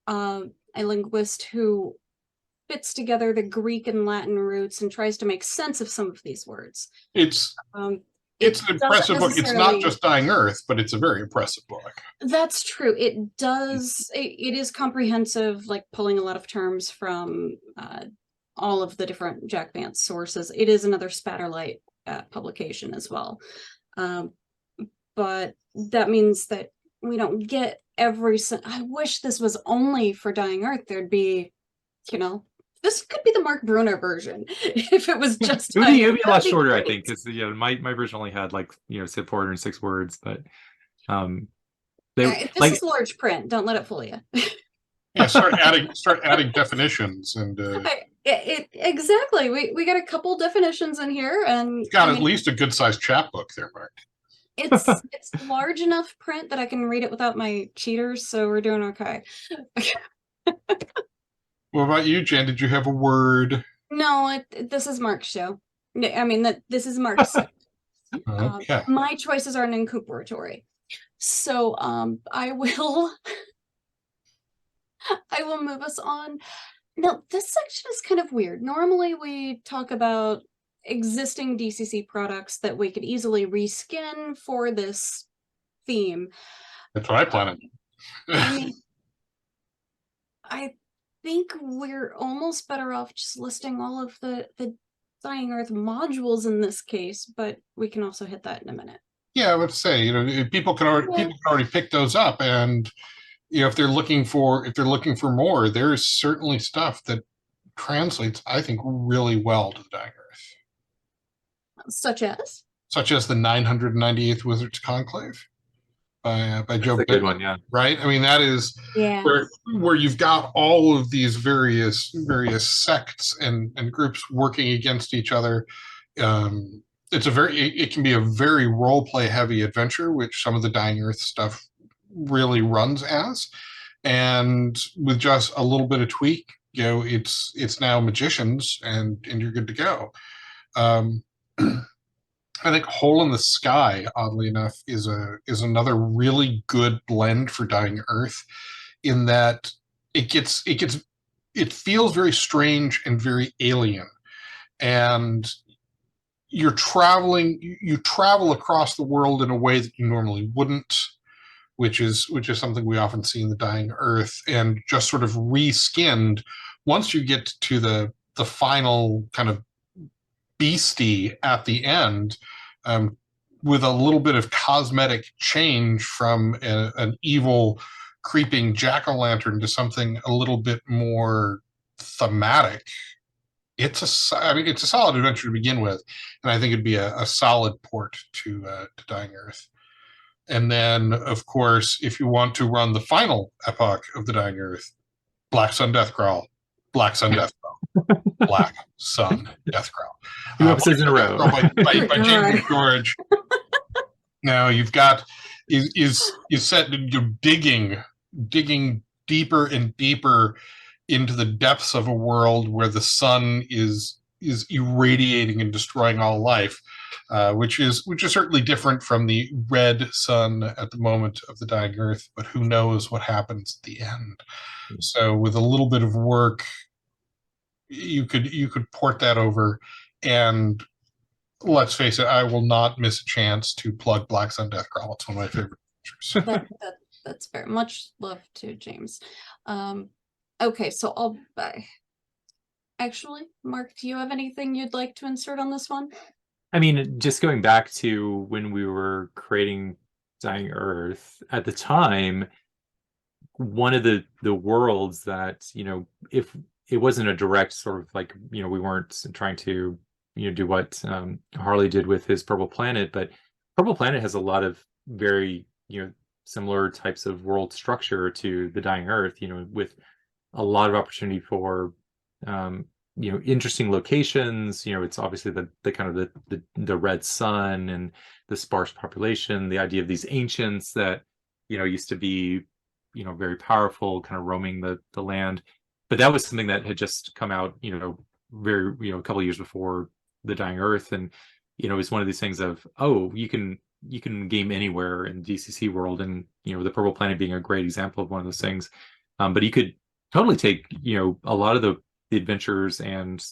a linguist who fits together the Greek and Latin roots and tries to make sense of some of these words. It's an impressive book. It's not just Dying Earth, but it's a very impressive book. That's true. It is comprehensive, pulling a lot of terms from all of the different Jack Vance sources. It is another Spatterlight publication as well. But that means that we don't get I wish this was only for Dying Earth. There'd be, this could be the Mark Bruner version if it was just. It would be a lot shorter, I think, because my version only had 406 words, but this is large print. Don't let it fool you. Yeah, start adding definitions and. Exactly. We got a couple definitions in here, and you've got at least a good sized chapbook there, Mark. It's large enough print that I can read it without my cheaters, so we're doing okay. What about you, Jen? Did you have a word? No, this is Mark's show. I mean, this is Mark's. Okay. My choices are incorporatory, so I will move us on. Now, this section is kind of weird. Normally, we talk about existing DCC products that we could easily reskin for this theme. That's what I planned. I mean, I think we're almost better off just listing all of the Dying Earth modules in this case, but we can also hit that in a minute. Yeah, I would say, people can already pick those up, and if they're looking for more, there's certainly stuff that translates, I think, really well to the Dying Earth, Such as the 998th Wizards Conclave by Joe That's a good one, yeah. Right? I mean, that is where you've got all of these various sects and groups working against each other. It can be a very role play heavy adventure, which some of the Dying Earth stuff really runs as. And with just a little bit of tweak, it's now magicians, and you're good to go. I think Hole in the Sky, oddly enough, is another really good blend for Dying Earth, in that it feels very strange and very alien, and you travel across the world in a way that you normally wouldn't, which is something we often see in the Dying Earth, and just sort of reskinned once you get to the final kind of beastie at the end, with a little bit of cosmetic change from an evil creeping jack-o'-lantern to something a little bit more thematic. It's a solid adventure to begin with, and I think it'd be a solid port to Dying Earth. And then, of course, if you want to run the final epoch of the Dying Earth, Black Sun Deathcrawl, Black Sun Deathcrawl, Black Sun Deathcrawl. 2 episodes in a row. By James George. Now you've got you set you're digging deeper and deeper into the depths of a world where the sun is irradiating and destroying all life, which is certainly different from the red sun at the moment of the Dying Earth, but who knows what happens at the end. So with a little bit of work, you could port that over, and let's face it, I will not miss a chance to plug Black Sun Deathcrawl. It's one of my favorite adventures. That's very much love to James. Okay, so actually, Mark, do you have anything you'd like to insert on this one? I mean, just going back to when we were creating Dying Earth at the time, one of the worlds that, if it wasn't a direct sort of like, we weren't trying to, do what Harley did with his Purple Planet, but Purple Planet has a lot of very, similar types of world structure to the Dying Earth, with a lot of opportunity for, interesting locations. It's obviously the kind of the red sun and the sparse population, the idea of these ancients that, used to be, very powerful, kind of roaming the land. But that was something that had just come out, very, a couple of years before the Dying Earth. And, it was one of these things of, you can game anywhere in DCC world, and the Purple Planet being a great example of one of those things. But you could totally take a lot of the adventures and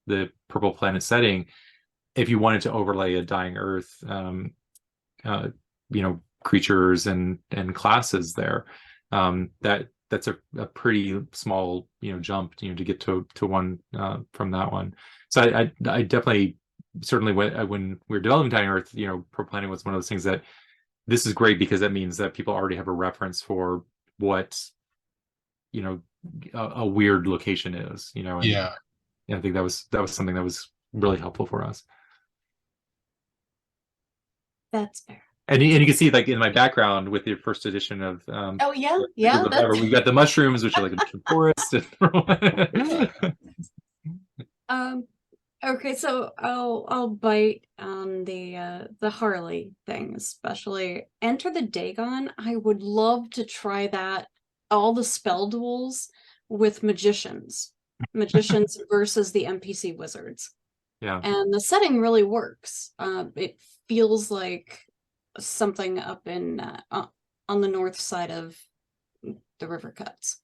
the Purple Planet setting if you wanted to overlay a Dying Earth, creatures and classes there. That's a pretty small jump to get to one from that one. So I definitely, certainly when we were developing Dying Earth, Purple Planet was one of those things that this is great, because that means that people already have a reference for what a weird location is. And I think that was something that was really helpful for us. That's fair. And you can see, like, in my background with the first edition of we've got the mushrooms, which are like a mushroom forest. Okay, so I'll bite on the Harley thing, especially Enter the Dagon. I would love to try that, all the spell duels with magicians versus the NPC wizards. Yeah, and the setting really works. It feels like something up in on the north side of the river cuts.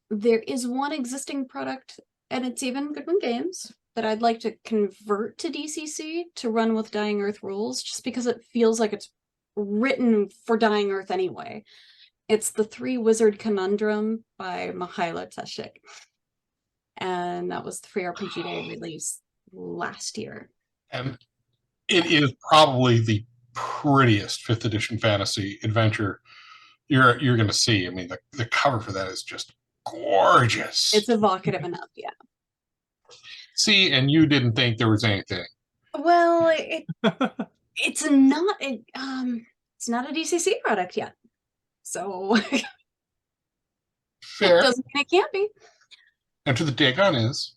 There is one existing product, and it's even Goodman Games, that I'd like to convert to DCC to run with Dying Earth rules, just because it feels like it's written for Dying Earth anyway. It's the 3 Wizard Conundrum by Mihailo Tashik. and that was the free RPG Day release last year. And it is probably the prettiest 5th edition fantasy adventure you're going to see. I mean, the cover for that is just gorgeous. It's evocative enough, yeah. See, and you didn't think there was anything. Well, it's not a DCC product yet, so Fair. It doesn't mean it can't be. Enter the Dagon is.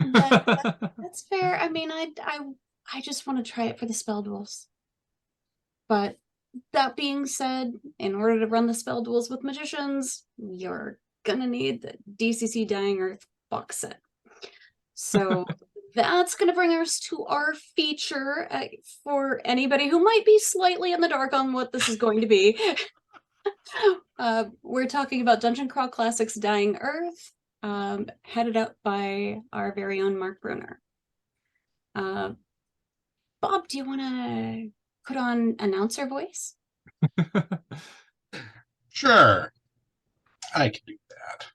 That's fair. I mean, I just want to try it for the spell duels. But that being said, in order to run the spell duels with magicians, you're gonna need the DCC Dying Earth box set. So that's gonna bring us to our feature for anybody who might be slightly in the dark on what this is going to be. We're talking about Dungeon Crawl Classics Dying Earth, headed up by our very own Marc Bruner. Bob, do you want to put on announcer voice? Sure, I can do that.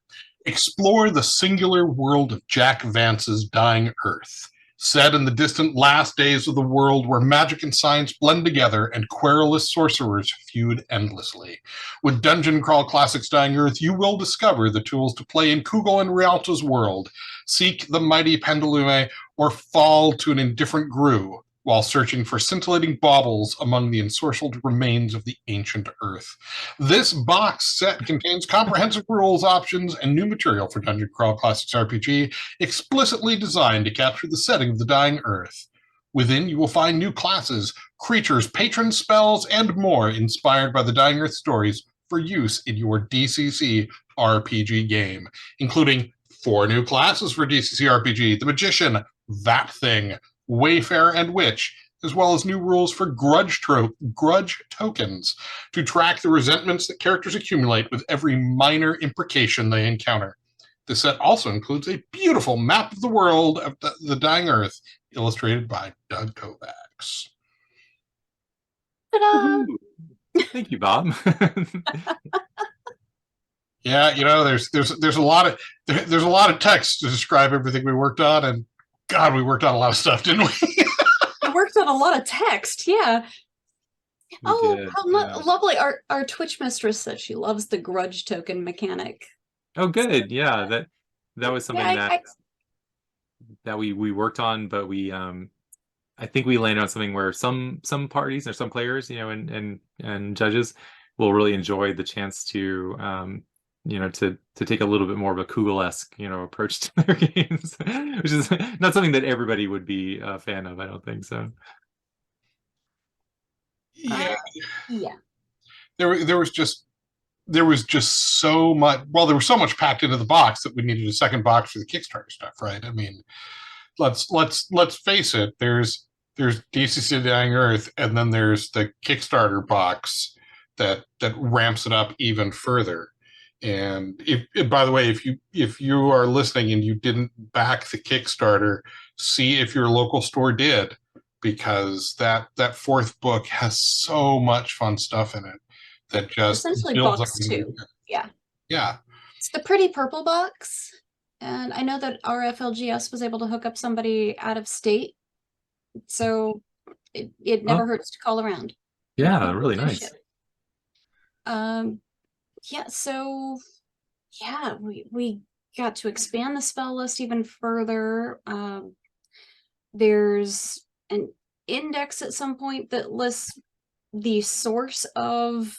Explore the singular world of Jack Vance's Dying Earth, set in the distant last days of the world where magic and science blend together and querulous sorcerers feud endlessly. With Dungeon Crawl Classics Dying Earth, you will discover the tools to play in Cugel and Rialto's world, seek the mighty Pendulume, or fall to an indifferent Gru, while searching for scintillating baubles among the ensorcelled remains of the ancient Earth. This box set contains comprehensive rules, options, and new material for Dungeon Crawl Classics RPG, explicitly designed to capture the setting of the Dying Earth. Within, you will find new classes, creatures, patron spells, and more inspired by the Dying Earth stories for use in your DCC RPG game, including 4 new classes for DCC RPG: the Magician, That Thing, Wayfarer, and Witch, as well as new rules for grudge tokens to track the resentments that characters accumulate with every minor imprecation they encounter. The set also includes a beautiful map of the world of the Dying Earth, illustrated by Doug Kovacs. Ta-da! Thank you, Bob. Yeah, you know, there's a lot of text to describe everything we worked on, and God, we worked on a lot of stuff, didn't we? We worked on a lot of text, yeah. Lovely. Our Twitch mistress said she loves the grudge token mechanic. Oh, good. Yeah, that was something Yeah, that we worked on, but we I think we landed on something where some parties or some players, you know, and judges will really enjoy the chance to you know, to take a little bit more of a Kugel-esque, you know, approach to their games, which is not something that everybody would be a fan of. I don't think so. Yeah. Yeah. There was just so much. Well, there was so much packed into the box that we needed a second box for the Kickstarter stuff, right? I mean, let's face it. There's DCC Dying Earth, and then there's the Kickstarter box that ramps it up even further. And if by the way, if you are listening and you didn't back the Kickstarter, see if your local store did, because that 4th book has so much fun stuff in it that just essentially builds box up. 2. Yeah. It's the pretty purple box, and I know that RFLGS was able to hook up somebody out of state, so it never hurts to call around. Yeah, really nice. Yeah, so yeah, we got to expand the spell list even further. There's an index at some point that lists the source of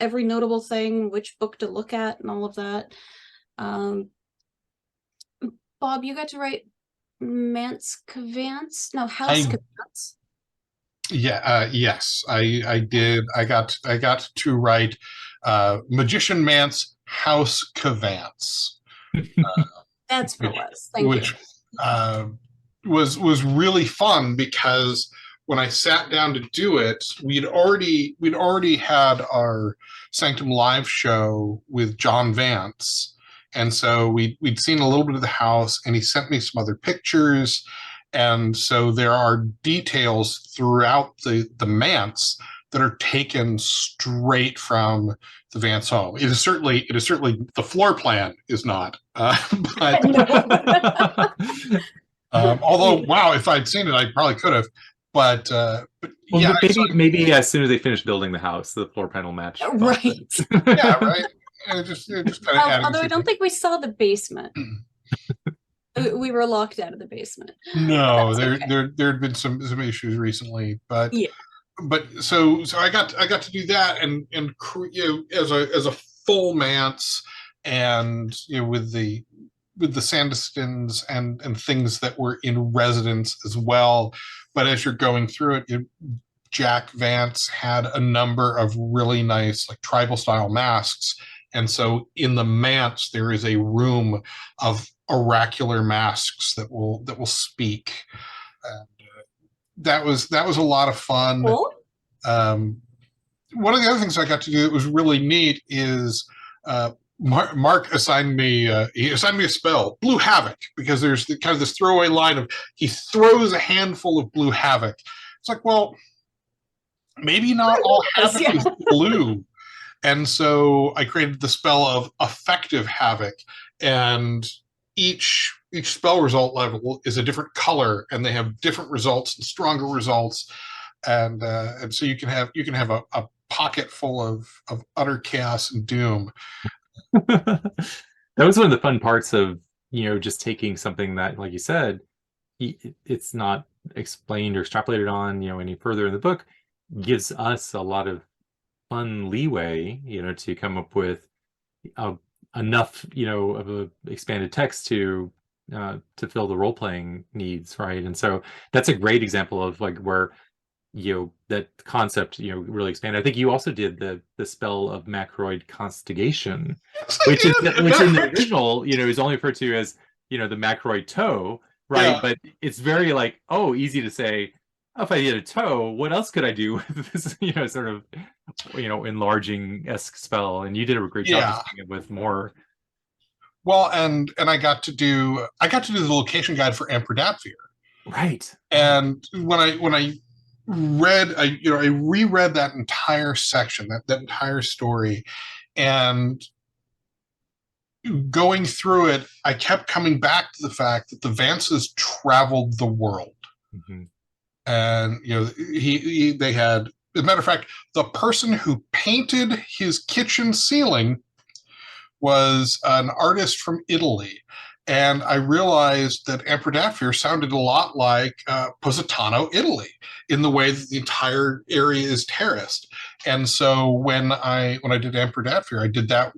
every notable thing, which book to look at, and all of that. Bob, you got to write House Cavance. Yeah, yes, I did. I got to write Magician Mance House Cavance. That's what it was. Thank you. Was really fun, because when I sat down to do it, we'd already had our Sanctum live show with John Vance, and so we'd seen a little bit of the house, and he sent me some other pictures. And so there are details throughout the manse that are taken straight from the Vance home. It is certainly the floor plan is not, but although wow, if I'd seen it, I probably could have. But well, yeah, maybe as soon as they finish building the house, the floor plan will match. Right. yeah, right. Just kind of adding. Although I don't think we saw the basement. We were locked out of the basement. No, there okay. there had been some issues recently, but Yeah. but so I got to do that and as a full manse, and with the Sandistons and things that were in residence as well. But as you're going through it, Jack Vance had a number of really nice like tribal style masks, and so in the manse there is a room of oracular masks that will speak. And that was a lot of fun. Cool. One of the other things I got to do that was really neat is Mark assigned me a spell, Blue Havoc, because there's kind of this throwaway line of he throws a handful of blue havoc. It's like, well, maybe not all havoc is blue. And so I created the spell of effective havoc, and each spell result level is a different color, and they have different results and stronger results. And so you can have a pocket full of utter chaos and doom. That was one of the fun parts of just taking something that, like you said, it's not explained or extrapolated on any further in the book, gives us a lot of fun leeway to come up with enough of a expanded text to fill the role-playing needs, right? And so that's a great example of like where that concept really expanded. I think you also did the spell of macroid constigation, which in the original is only referred to as the macroid toe, right? Yeah. But it's very like, oh, easy to say, oh, if I did a toe, what else could I do with this sort of enlarging-esque spell? And you did a great job of with more. Well, and I got to do the location guide for Amperdapvir. Right. And when I read, I reread that entire section, that entire story, and going through it, I kept coming back to the fact that the Vances traveled the world. Mm-hmm. And they had, as a matter of fact, the person who painted his kitchen ceiling was an artist from Italy. And I realized that Amperdapvir sounded a lot like Positano, Italy, in the way that the entire area is terraced. And so when I did Amperdapvir, I did that,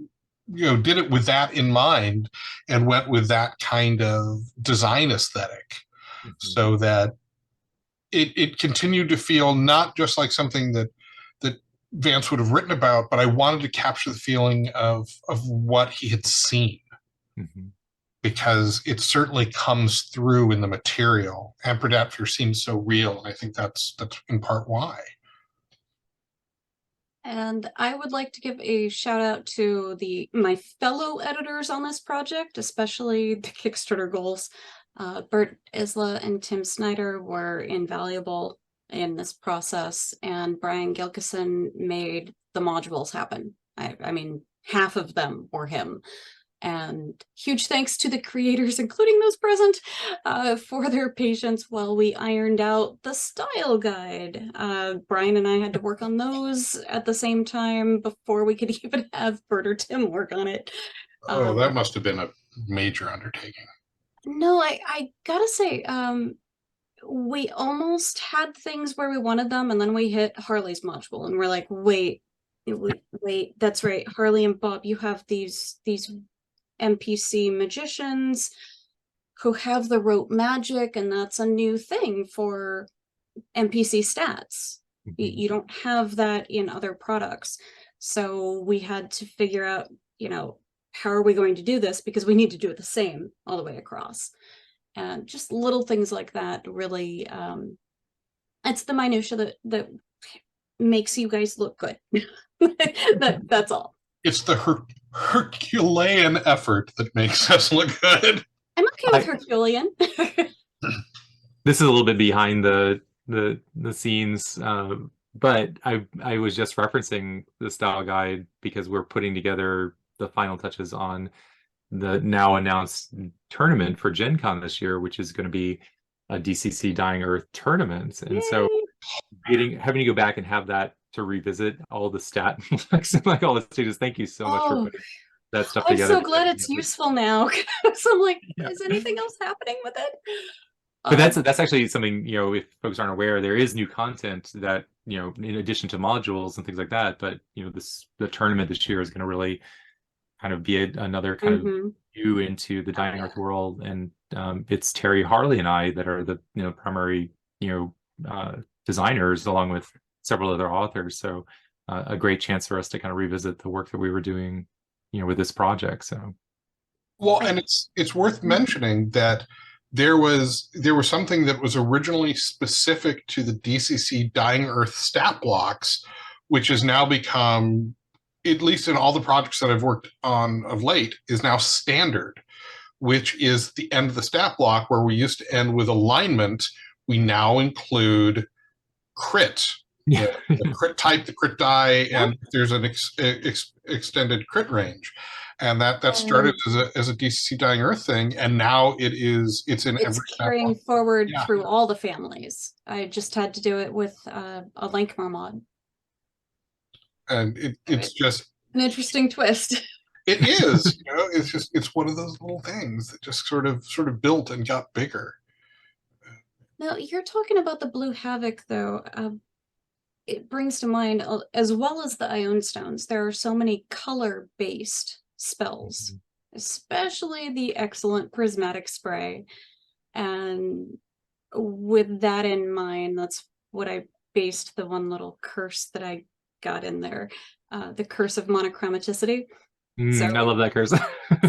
did it with that in mind, and went with that kind of design aesthetic, mm-hmm. so that it continued to feel not just like something that Vance would have written about, but I wanted to capture the feeling of what he had seen. Mm-hmm. Because it certainly comes through in the material. Amperdapvir seems so real, and I think that's in part why. And I would like to give a shout out to my fellow editors on this project, especially the Kickstarter goals. Bert Isla and Tim Snyder were invaluable in this process, and Brian Gilkison made the modules happen. I mean, half of them were him. And huge thanks to the creators, including those present, for their patience while we ironed out the style guide. Brian and I had to work on those at the same time before we could even have Bert or Tim work on it. Oh, that must have been a major undertaking. No, I gotta say, we almost had things where we wanted them, and then we hit Harley's module, and we're like, wait, that's right, Harley and Bob, you have these NPC magicians who have the rote magic, and that's a new thing for NPC stats. Mm-hmm. You don't have that in other products. So we had to figure out, how are we going to do this? Because we need to do it the same all the way across. And just little things like that really, it's the minutia that makes you guys look good. That's all. It's the Herculean effort that makes us look good. I'm okay with Herculean. This is a little bit behind the scenes but I was just referencing the style guide because we're putting together the final touches on the now announced tournament for Gen Con this year, which is going to be a DCC Dying Earth tournament. And so having to go back and have that to revisit all the stat like all the stages. Thank you so much for putting that stuff I'm together. so glad it's useful now. So I'm like, is anything else happening with it? But that's actually something, if folks aren't aware, there is new content that, in addition to modules and things like that, but the tournament this year is going to really kind of be another kind of view into the Dying Earth world. And it's Terry Harley and I that are the primary designers, along with several other authors. So a great chance for us to kind of revisit the work that we were doing with this project. So and it's worth mentioning that there was something that was originally specific to the DCC Dying Earth stat blocks, which has now become, at least in all the projects that I've worked on of late, is now standard, which is the end of the stat block where we used to end with alignment. We now include crit, the crit type, the crit die, and there's an extended crit range. And that started as a DCC Dying Earth thing, and now it's in every carrying forward through all the families. I just had to do it with a Lankmore mod. And it's just an interesting twist. It is, it's one of those little things that just sort of built and got bigger. Now, you're talking about the Blue Havoc, though. It brings to mind, as well as the Ion Stones, there are so many color-based spells, especially the excellent Prismatic Spray. And with that in mind, that's what I based the one little curse that I got in there, the Curse of Monochromaticity. I love that curse.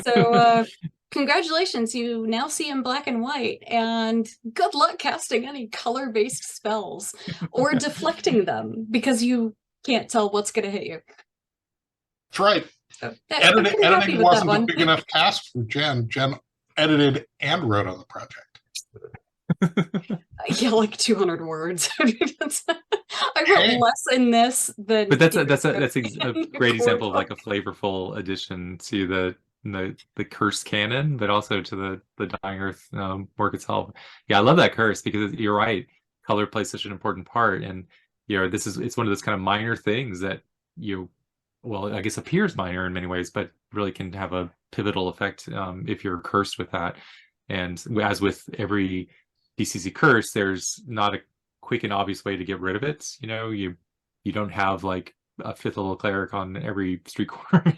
So congratulations, you now see in black and white, and good luck casting any color-based spells or deflecting them, because you can't tell what's going to hit you. That's right. So, editing wasn't a big enough task for Jen. Jen edited and wrote on the project. Yeah, like 200 words. I wrote less in this than. But that's a great example of like a flavorful addition to the curse canon, but also to the Dying Earth work itself. Yeah, I love that curse because you're right. Color plays such an important part, and it's one of those kind of minor things that I guess appears minor in many ways, but really can have a pivotal effect if you're cursed with that. And as with every DCC curse, there's not a quick and obvious way to get rid of it. You don't have like a fifth level cleric on every street corner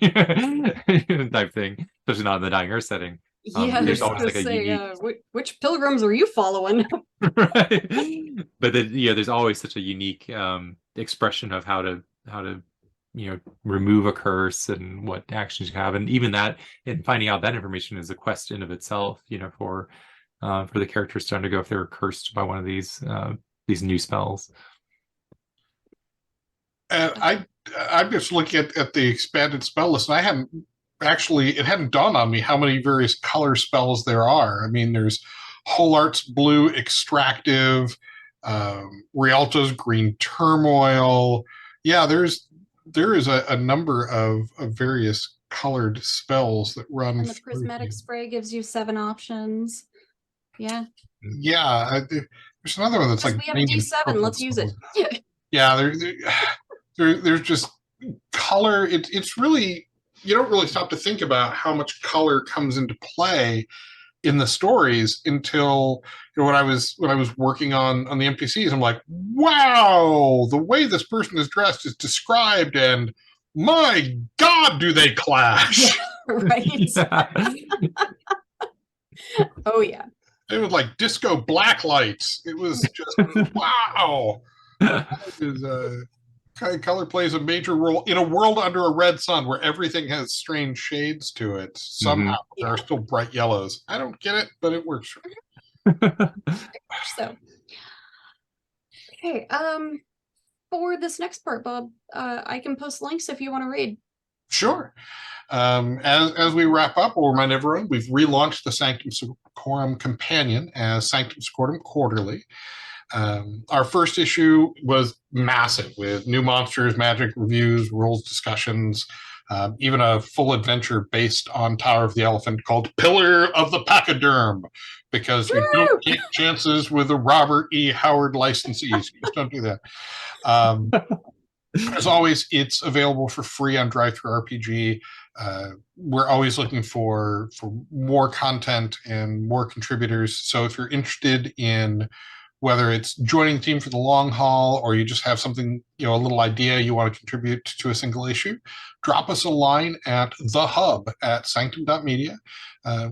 type thing, especially not in the Dying Earth setting. There's always like a unique. Which pilgrims are you following? Right. But then there's always such a unique expression of how to remove a curse and what actions you have, and even that, and finding out that information is a quest in of itself. For the characters to undergo if they're cursed by one of these new spells. And I'm just looking at the expanded spell list, and it hadn't dawned on me how many various color spells there are. I mean, there's Whole Arts Blue Extractive, Rialto's Green Turmoil. Yeah, there is a number of various colored spells that run. And the Prismatic Spray gives you 7 options. Yeah. Yeah, there's another one that's like. We have a D7. Let's use it. Yeah, there's just color. It's really, you don't really stop to think about how much color comes into play in the stories until when I was working on the NPCs. I'm like, wow, the way this person is dressed is described, and my God, do they clash? Yeah, right. Oh yeah. It was like disco black lights. It was just wow. Color plays a major role in a world under a red sun where everything has strange shades to it. Somehow there are still bright yellows. I don't get it, but it works. So, okay. For this next part, Bob, I can post links if you want to read. Sure. As we wrap up, we'll remind everyone we've relaunched the Sanctum Secorum Companion as Sanctum Secorum Quarterly. Our first issue was massive with new monsters, magic reviews, rules discussions, even a full adventure based on Tower of the Elephant called Pillar of the Pachyderm, because you don't take chances with the Robert E. Howard licensees. Just don't do that. As always, it's available for free on DriveThru RPG. We're always looking for more content and more contributors. So if you're interested in whether it's joining the team for the long haul or you just have something, a little idea you want to contribute to a single issue, drop us a line at the hub at sanctum.media.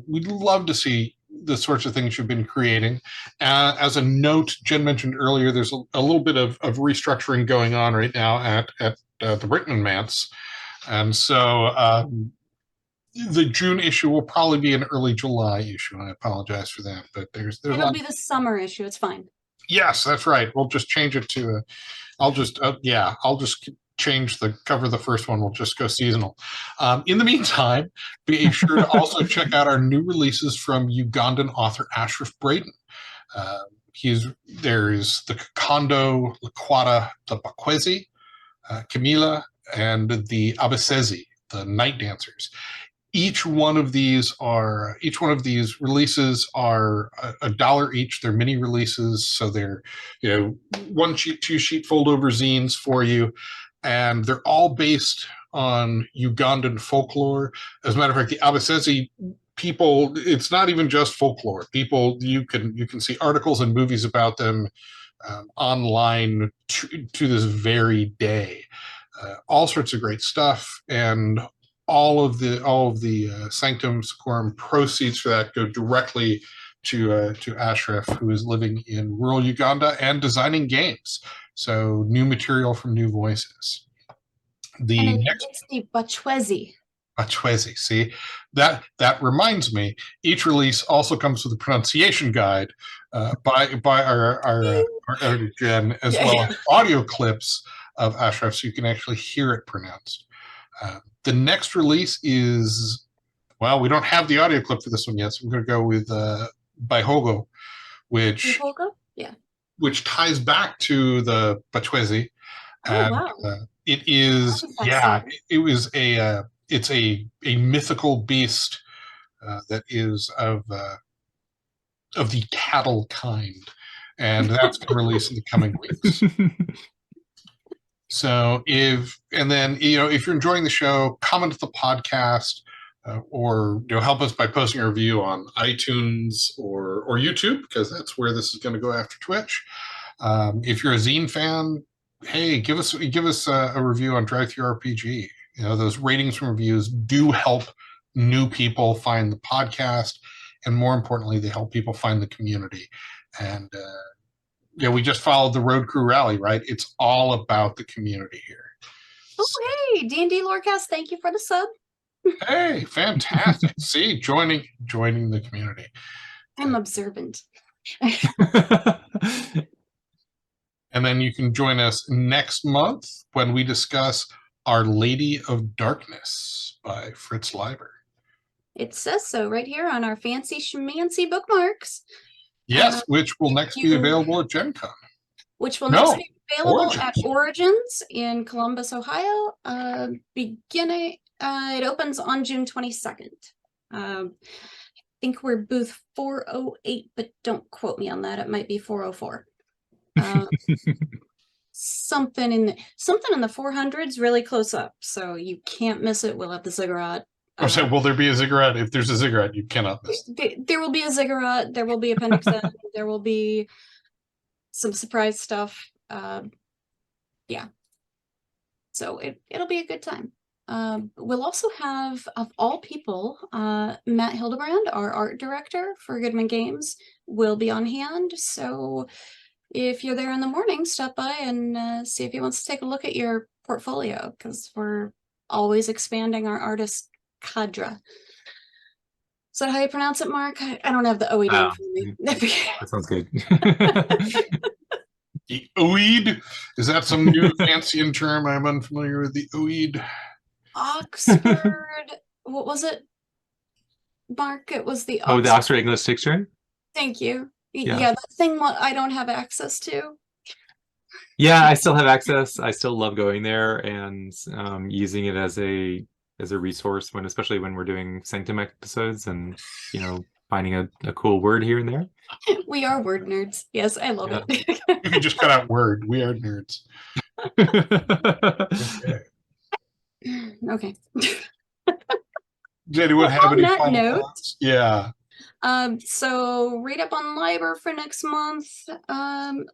We'd love to see the sorts of things you've been creating. As a note, Jen mentioned earlier, there's a little bit of restructuring going on right now at the Brickman Mance. And so the June issue will probably be an early July issue, and I apologize for that. But it'll be the summer issue. It's fine. Yes, that's right. We'll just change it to I'll just change the cover of the first one. We'll just go seasonal. In the meantime, be sure to also check out our new releases from Ugandan author Ashraf Braden. There's the Kondo, Lakwata, the Bakwezi, Camila, and the Abasezi, the Night Dancers. Each one of these releases are $1 each. They're mini releases, so they're 1 sheet, 2 sheet fold over zines for you, and they're all based on Ugandan folklore. As a matter of fact, the Abasezi people, it's not even just folklore. People, you can see articles and movies about them online to this very day. All sorts of great stuff, and all of the Sanctum Secorum proceeds for that go directly to Ashraf, who is living in rural Uganda and designing games. So new material from new voices. It's the Bachwezi. Bachwezi. See, that reminds me. Each release also comes with a pronunciation guide by our editor Jen, as well as audio clips of Ashraf, so you can actually hear it pronounced. The next release is, well, we don't have the audio clip for this one yet, so I'm going to go with Baihogo, which ties back to the Bachwezi. It is, it's a mythical beast that is of the cattle kind, and that's going to release in the coming weeks. So if you're enjoying the show, comment the podcast or help us by posting a review on iTunes or YouTube, because that's where this is going to go after Twitch. If you're a zine fan, hey, give us a review on DriveThru RPG. Those ratings and reviews do help new people find the podcast, and more importantly, they help people find the community. And we just followed the Road Crew Rally, right? It's all about the community here. Oh, hey, D&D Lorecast, thank you for the sub. Hey, fantastic. See, joining the community. I'm observant. And then you can join us next month when we discuss Our Lady of Darkness by Fritz Leiber. It says so right here on our fancy schmancy bookmarks. Yes, which will next be available at Gen Con. Which will next be available at Origins in Columbus, Ohio. It opens on June 22nd. I think we're booth 408, but don't quote me on that. It might be 404. Something in the 400s, really close up, so you can't miss it. We'll have the ziggurat. So will there be a ziggurat? If there's a ziggurat, you cannot miss. There will be a ziggurat. There will be Appendix N. There will be some surprise stuff. So it'll be a good time. We'll also have, of all people, Matt Hildebrand, our art director for Goodman Games, will be on hand. So if you're there in the morning, stop by and see if he wants to take a look at your portfolio, because we're always expanding our artist cadre. Is that how you pronounce it, Mark? I don't have the OED in front of me. That sounds good. The OED? Is that some new fancy term? I'm unfamiliar with the OED. Oxford. What was it, Mark? It was the the Oxford English Dictionary? Thank you. Yeah, that thing I don't have access to. Yeah, I still have access. I still love going there and using it as a resource especially when we're doing Sanctum episodes and finding a cool word here and there. We are word nerds. Yes, I love it. You can just cut out word. We are nerds. Okay. Does anyone have on any that final note, thoughts? Yeah. So read up on Liber for next month.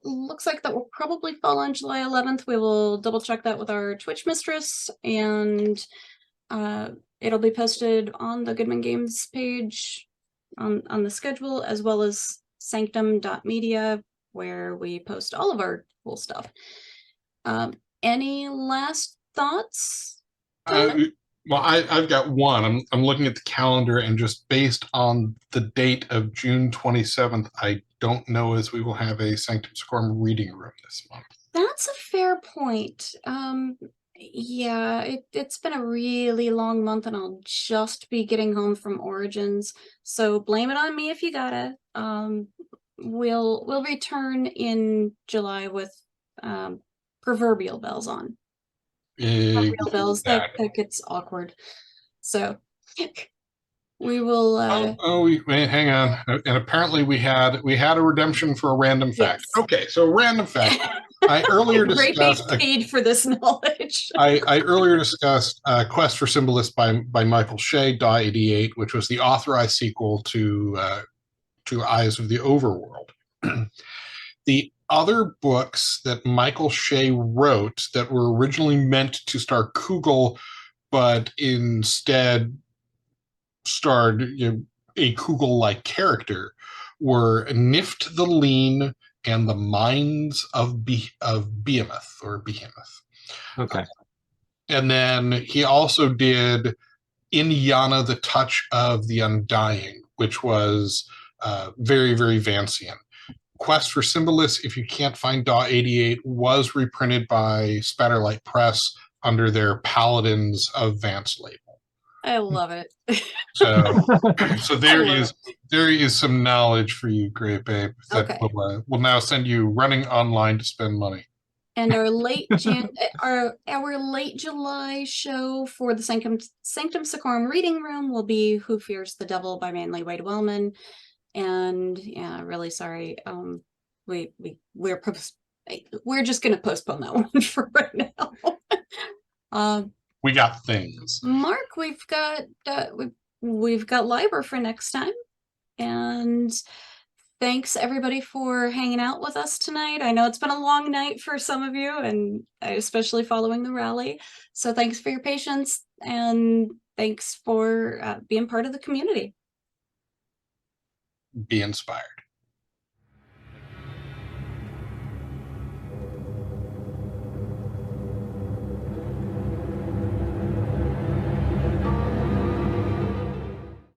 Looks like that will probably fall on July 11th. We will double check that with our Twitch mistress, and it'll be posted on the Goodman Games page on the schedule, as well as sanctum.media, where we post all of our cool stuff. Any last thoughts? Well, I've got one. I'm looking at the calendar, and just based on the date of June 27th, I don't know as we will have a Sanctum Secorum reading room this month. That's a fair point. Yeah, it's been a really long month, and I'll just be getting home from Origins, so blame it on me if you gotta. We'll return in July with proverbial bells on. Real bells, that gets awkward. So we will wait, hang on. And apparently we had a redemption for a random fact. Yes. Okay, so random fact. I earlier discussed paid for this knowledge. I earlier discussed Quest for Symbolists by Michael Shea, DAW 88, which was the authorized sequel to Eyes of the Overworld. The other books that Michael Shea wrote that were originally meant to star Cugel, but instead starred a Cugel-like character, were Nift the Lean and the Mines of Behemoth. Okay. And then he also did In Yana, the Touch of the Undying, which was very, very Vancian. Quest for Symbolists, if you can't find DAW 88, was reprinted by Spatterlight Press under their Paladins of Vance label. I love it. So there is some knowledge for you, Great Babe, that will now send you running online to spend money. And our late our late July show for the Sanctum Secorum Reading Room will be Who Fears the Devil by Manly Wade Wellman. And yeah, really sorry. We're just gonna postpone that one for right now. We got things. Mark, we've got Liber for next time, and thanks everybody for hanging out with us tonight. I know it's been a long night for some of you, and especially following the rally. So thanks for your patience, and thanks for being part of the community. Be inspired.